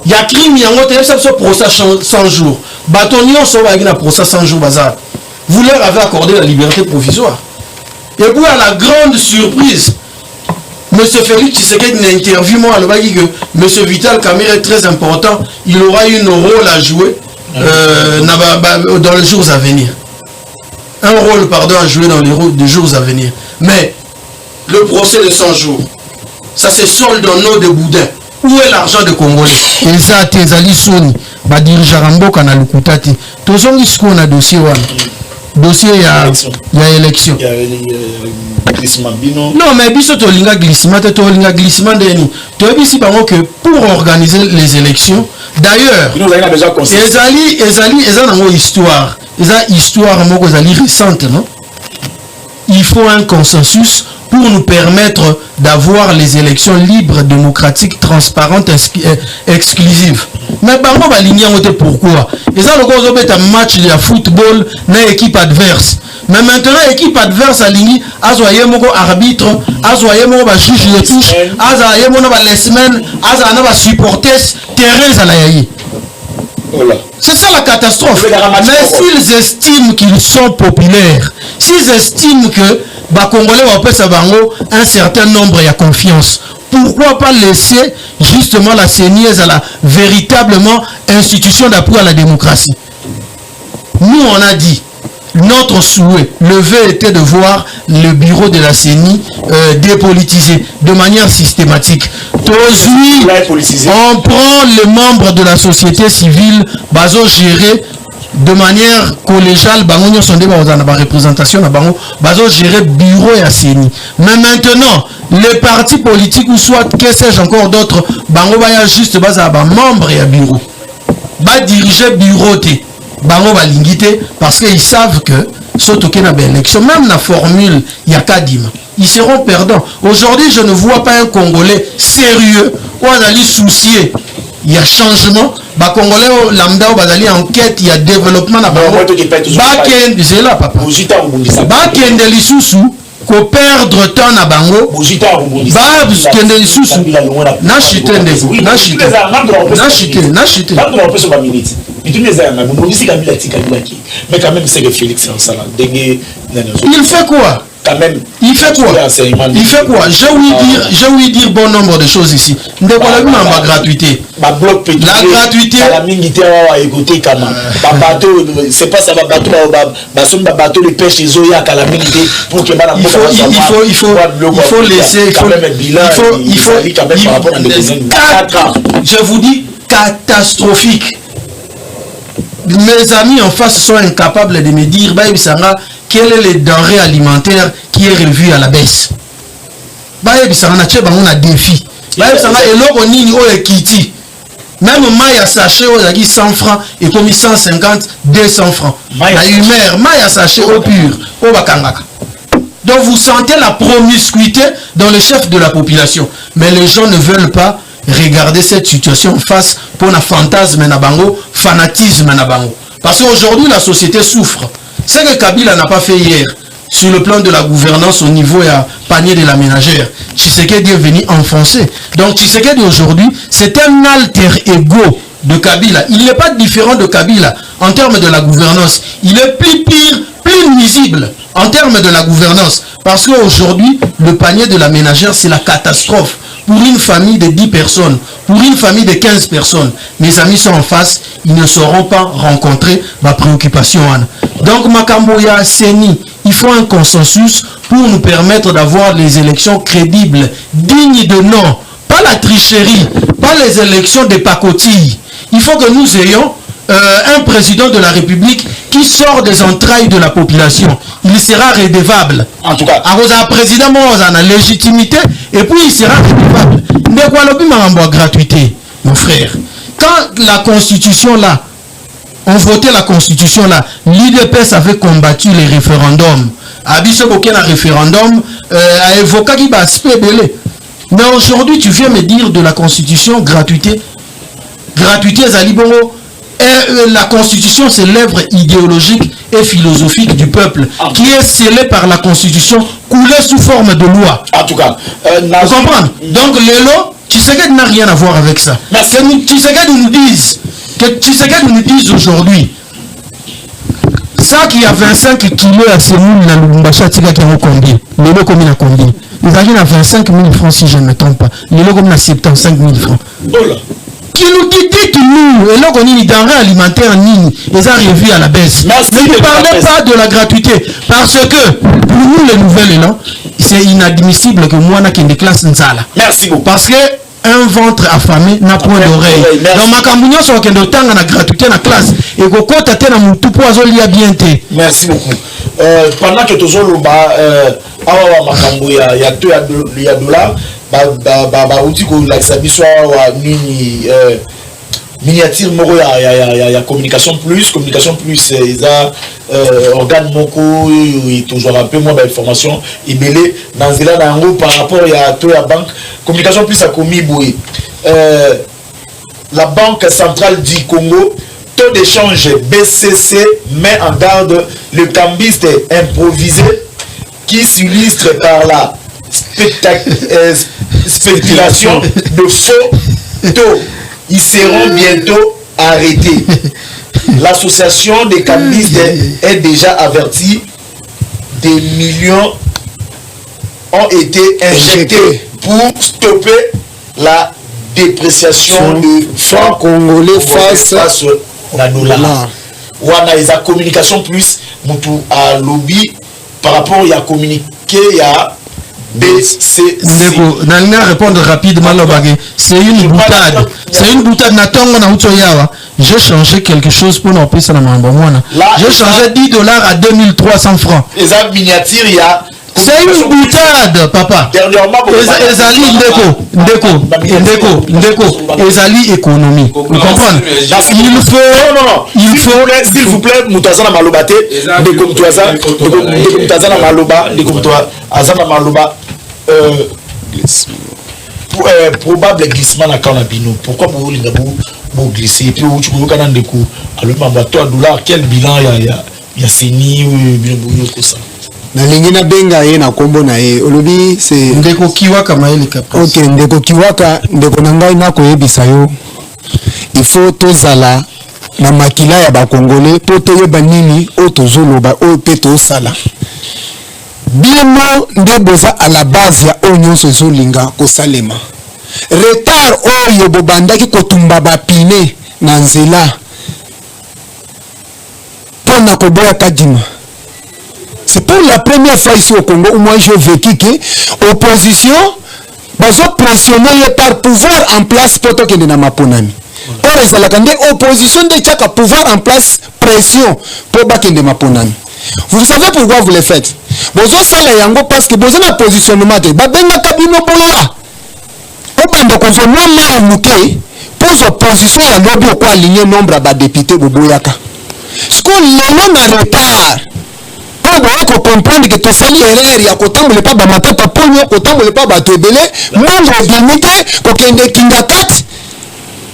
il y a crime, il y a un procès 100 jours. Bâtonnier, on a un procès 100 jours. Vous leur avez accordé la liberté provisoire. Et puis, à la grande surprise, M. Félix Tshisekedi n'a interviewé moi, que M. Vital Kamerhe est très important. Il aura un rôle à jouer dans les jours à venir. Un rôle, à jouer dans les jours à venir. Mais le procès de 100 jours, ça se solde en eau de boudin. Où est l'argent de Congolais? Et ça, Tezali Soni, dirigeant Ramboka na Lukutati. Tous on dit ce qu'on a dossier. Dossier, il y a élection. Non, mais biso tolinga glissement deni. Tu as ici que pour organiser les élections, d'ailleurs, ezali histoire. Histoire récente, non? Il faut un consensus pour nous permettre d'avoir les élections libres, démocratiques, transparentes, exclusives. Mais par contre, pourquoi? Et ça, le un match de football dans l'équipe adverse. Mais maintenant, l'équipe adverse a ligné, azoye moko arbitre, azoye moko ba juge de touche, azoye moko ba lesmen, azoye ba supporters, terrain à la yayi. C'est ça la catastrophe. Mais s'ils estiment qu'ils sont populaires, s'ils estiment que Congolais va un certain nombre de confiance, pourquoi pas laisser justement la CENI à la véritablement institution d'appui à la démocratie? Nous on a dit, notre souhait, le vœu était de voir le bureau de la CENI dépolitisé de manière systématique. On prend les membres de la société civile, gérer de manière collégiale, représentation, gérer bureau et la CENI. Mais maintenant, les partis politiques ou soit, que sais-je encore d'autres, juste membres et bureau. Diriger bureau. Parce qu'ils savent que surtout qu'il y a une élection, même la formule, il y a Kadim, ils seront perdants. Aujourd'hui, je ne vois pas un Congolais sérieux où on a soucier. Il y a changement. Congolais lambda où on a enquête, il y a développement. C'est là, papa. Bakende lisusu ko perdre temps na bango. Kende lisusu. Mais quand même, c'est que Félix est en salle. Il fait quoi? Il fait quoi? J'ai ouï dire bon nombre de choses ici. La gratuité. La gratuité. C'est pas ça, bateau de pêche, ils ont eu à calamité pour que il faut laisser. Je vous dis catastrophique. mes amis en face sont incapables de me dire quel est le denrée alimentaire qui est revu à la baisse. On a défi. Même Maya sachet au 100 francs et comme 150, 200 francs. La humeur, Maya sachet au pur, au bakangaka. Donc vous sentez la promiscuité dans le chef de la population. Mais les gens ne veulent pas regarder cette situation en face pour un fantasme nabango, fanatisme nabango. Parce qu'aujourd'hui la société souffre. Ce que Kabila n'a pas fait hier sur le plan de la gouvernance au niveau et à panier de la ménagère, Tshisekedi est venu enfoncer. Donc Tshisekedi aujourd'hui, c'est un alter ego de Kabila. Il n'est pas différent de Kabila en termes de la gouvernance. Il est plus pire, plus nuisible en termes de la gouvernance. Parce qu'aujourd'hui, le panier de la ménagère, c'est la catastrophe. Pour une famille de 10 personnes, pour une famille de 15 personnes, mes amis sont en face, ils ne sauront pas rencontrer ma préoccupation. Donc, Makamboya, Seni, il faut un consensus pour nous permettre d'avoir les élections crédibles, dignes de nom, pas la tricherie, pas les élections des pacotilles. Il faut que nous ayons un président de la République qui sort des entrailles de la population. Il sera redevable. En tout cas, un président a la légitimité et puis il sera redevable. Mais quoi le gratuité, mon frère? Quand la constitution là, on votait la constitution là, l'IDPS avait combattu les référendums. Abisso aucun référendum a évoqué qui va se belé. Mais aujourd'hui, tu viens me dire de la constitution gratuité. Gratuité Zalibongo. Et la constitution, c'est l'œuvre idéologique et philosophique du peuple qui est scellée par la constitution, coulée sous forme de loi. En tout cas, vous comprenez? Donc, Lélo, Tshisekedi n'a rien à voir avec ça. Tshisekedi nous dise aujourd'hui, ça qui a 25 kilos à Sémoul, dans le Lumbachatika qui a combien? Lélo comme il a combien? Ils arrivent à 25 000 francs si je ne me trompe pas. Lélo comme il a 75 000 francs. Qui nous dit que nous, et là on a une denrée alimentaire, ils ont revu à la baisse. Mais ne parlez pas de la gratuité, parce que pour nous les nouvelles, c'est inadmissible que moi, je ne classe Nzala. Merci beaucoup. Parce que un ventre affamé n'a point d'oreille. Donc ma cambounia sur le temps la gratuité dans la classe et que quand tu as mon tout poison lié bien té. Merci beaucoup. Pendant que tu zolo awa makambouya il y a $, outil que la sabiso wa nini miniature moko ya communication plus ils a organe moko et toujours un peu moins d'informations et mêlé dans zela nango par rapport à to ya banque communication plus a commis boui la banque centrale du Congo taux d'échange BCC met en garde le cambiste improvisé qui s'illustre par la spéculation de faux taux. Ils seront bientôt arrêtés. L'association des cambistes est déjà avertie. Des millions ont été injectés pour stopper la dépréciation du franc congolais face à dollar. Wana ils a communication plus mutu à lobby par rapport à communiquer à BCC. Nalina répondre rapidement c'est une boutade. C'est une boutade. J'ai changé quelque chose pour nous payer ça dans mon j'ai changé $10 à 2300 francs. Les miniatures, il y a. C'est une boutade, papa. Ezali Ndeko, Ezali économie. Vous comprenez? Il faut, s'il vous plaît, Moutazana Malobate, Ndeko Moutazana Maloba, Ndeko Moutazana Maloba, probable glissement à Kanabino. Pourquoi vous voulez glisser? Et puis, tu peux vous Ndeko, alors, $, quel bilan il y a Seni ou ça? Na lingina benga ye na kombo na ye olobi c'est Ndeko Kiwaka maeli kapres. OK, Ndeko Kiwaka ndeko nangai na koyebisa yo. Il faut tozala na makila ya ba congolais po toyeba nini o tozoloba o pe tosala. Bino ndeboza à la base ya onyonso zolinga kosalema. Retard oyo bobandaki kotumba ba pine na nzela. Pona koboya kadima. C'est pour la première fois ici au Congo où moi j'ai vécu que l'opposition va pressionner par pouvoir en place pour que nous n'ayons pas. or ezalaka nde opposition nde etiaka pouvoir en place pression mpo bakende maponami. Vous savez pourquoi vous le faites? Bozosala yango parce que boza na positionnement te babengaka bino boya obanda kozwa mwana ya moke pose opposition ya lobi oko aligné nombre ya badepute boboyaka siko lelo na retard oyo boya kocomprendre ke tosali erreur ya kotambola epa bamatata ponio kotambola epa bato ebele monde ebimi te kokende kinga kati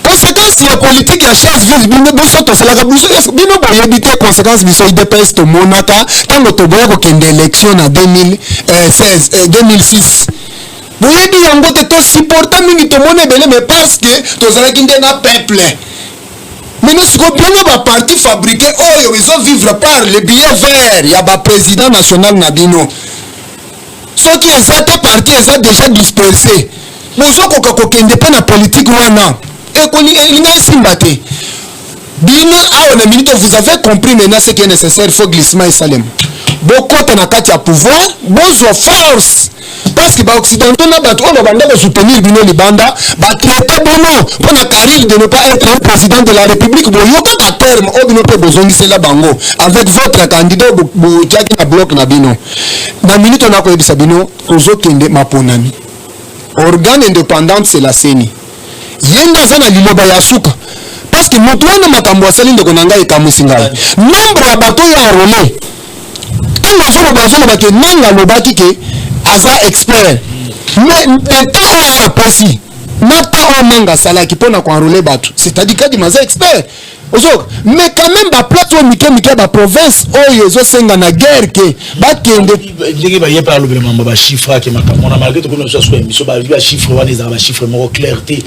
conséquence ya politique ya chaise vise bino biso tosalaka bino boyebi te conséquence biso IDPS tomonaka ntango toboya kokende élection na 2006 boyebi yango te tosupporta mingi tomona ebele mais parce que tozalaki nde na peuple maintenant siko bino baparti fabriqué oyo ezovivre par le billet vert ya baprésident national na bino soki eza te parti eza déjà dispersé bozokoka kokende mpe na politique wana elinga esimba te bino awa na minute vous avez compris maintenant ce qui est nécessaire faut glissement esalema bokota na kati ya pouvoir bozwa force parce que baoccidentaux na bato oyo babanda kosoutenir bino libanda batraite bono mpona caril de ne pas être un président de la république boyokaka terme oyo bino mpe bozongisela bango avec votre candidat botiaki na bloc na bino na minute ona koyebisa bino ozokende maponami organe indépendante c'est la CENI yenda aza na liloba ya suka parce que moto wana makambo asali ndeko na ngai ekamwisi ngai nombre ya bato oyo arole ntango azoloba ke nanga alobaki ke aza expert mais eta oyo apesi nata oyo nanga asalaki mpona koenrole bato c'est-à-dire kadima aza expert ozoka mais quand même baplace oyo mike ya baprovince oyo ezosenga na guerre ke bakende ndenge bayebi alobela mambo bachiffre ake makambo na malgré tokona biso asuka émission bachiffre wana ezala bachiffre moko clair te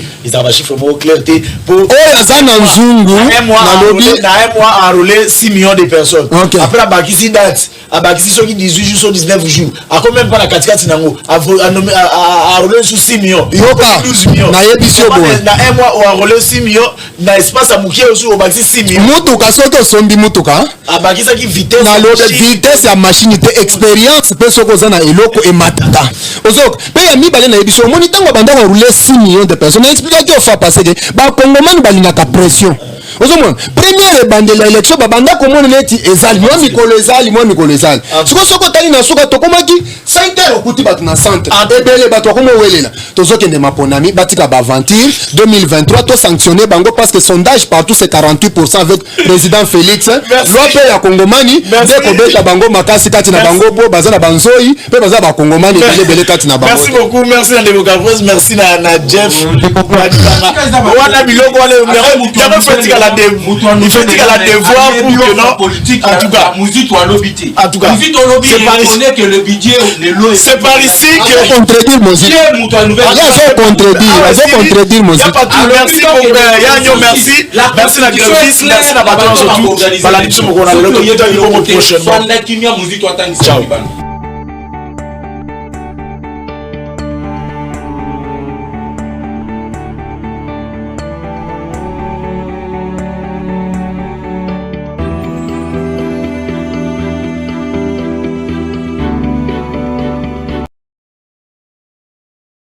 oyo aza na nzungu nalobi na un mois enrôlé 6 millions de personnes après abakisi date abakisi soki 18 jours so 19 jours ako même pas na katikati nango enrôlé sous 6 millions yoka 12 millions nayebisi yo boye na un mois enrôlé 6 millions na espace ya mokie osu obakisi 6 millions mutuka soki osombi mutuka abakisaki vitesse nalobi vitesse ya machine te expérience mpe soki oza na eloko emataka ozoka mpe ya mibale nayebiso omoni ntango banda koenrôle 6 millions de personnes na expliquaki ofa passé ke bakongomani balingaka pression ozomona première ebandeli ya élection babanda komona neti ezali mwa mikolo ezali sikoyo otali na suka tokomaki 5 okuti bato na centre ebele bato bakoma owelela tozokende maponami batika baaventure 2023 tosanctionne bango parce que sondage partout c'est 48% avec président Félix loi mpe ya kongomani nde kobeta bango makasi kati na bango po baza na banzoi mpe baza bakongomani ebele kati na bango. Merci beaucoup, merci na Ndeko Gavroche, merci na Jeff wana biloko wale il faut dire la devoir pour que non politique en tout cas musique ou lobby que le budget c'est par ici que contredire musique contredire musique merci beaucoup merci la graphisme merci la patron surtout voilà nous sommes au prochain. Ciao.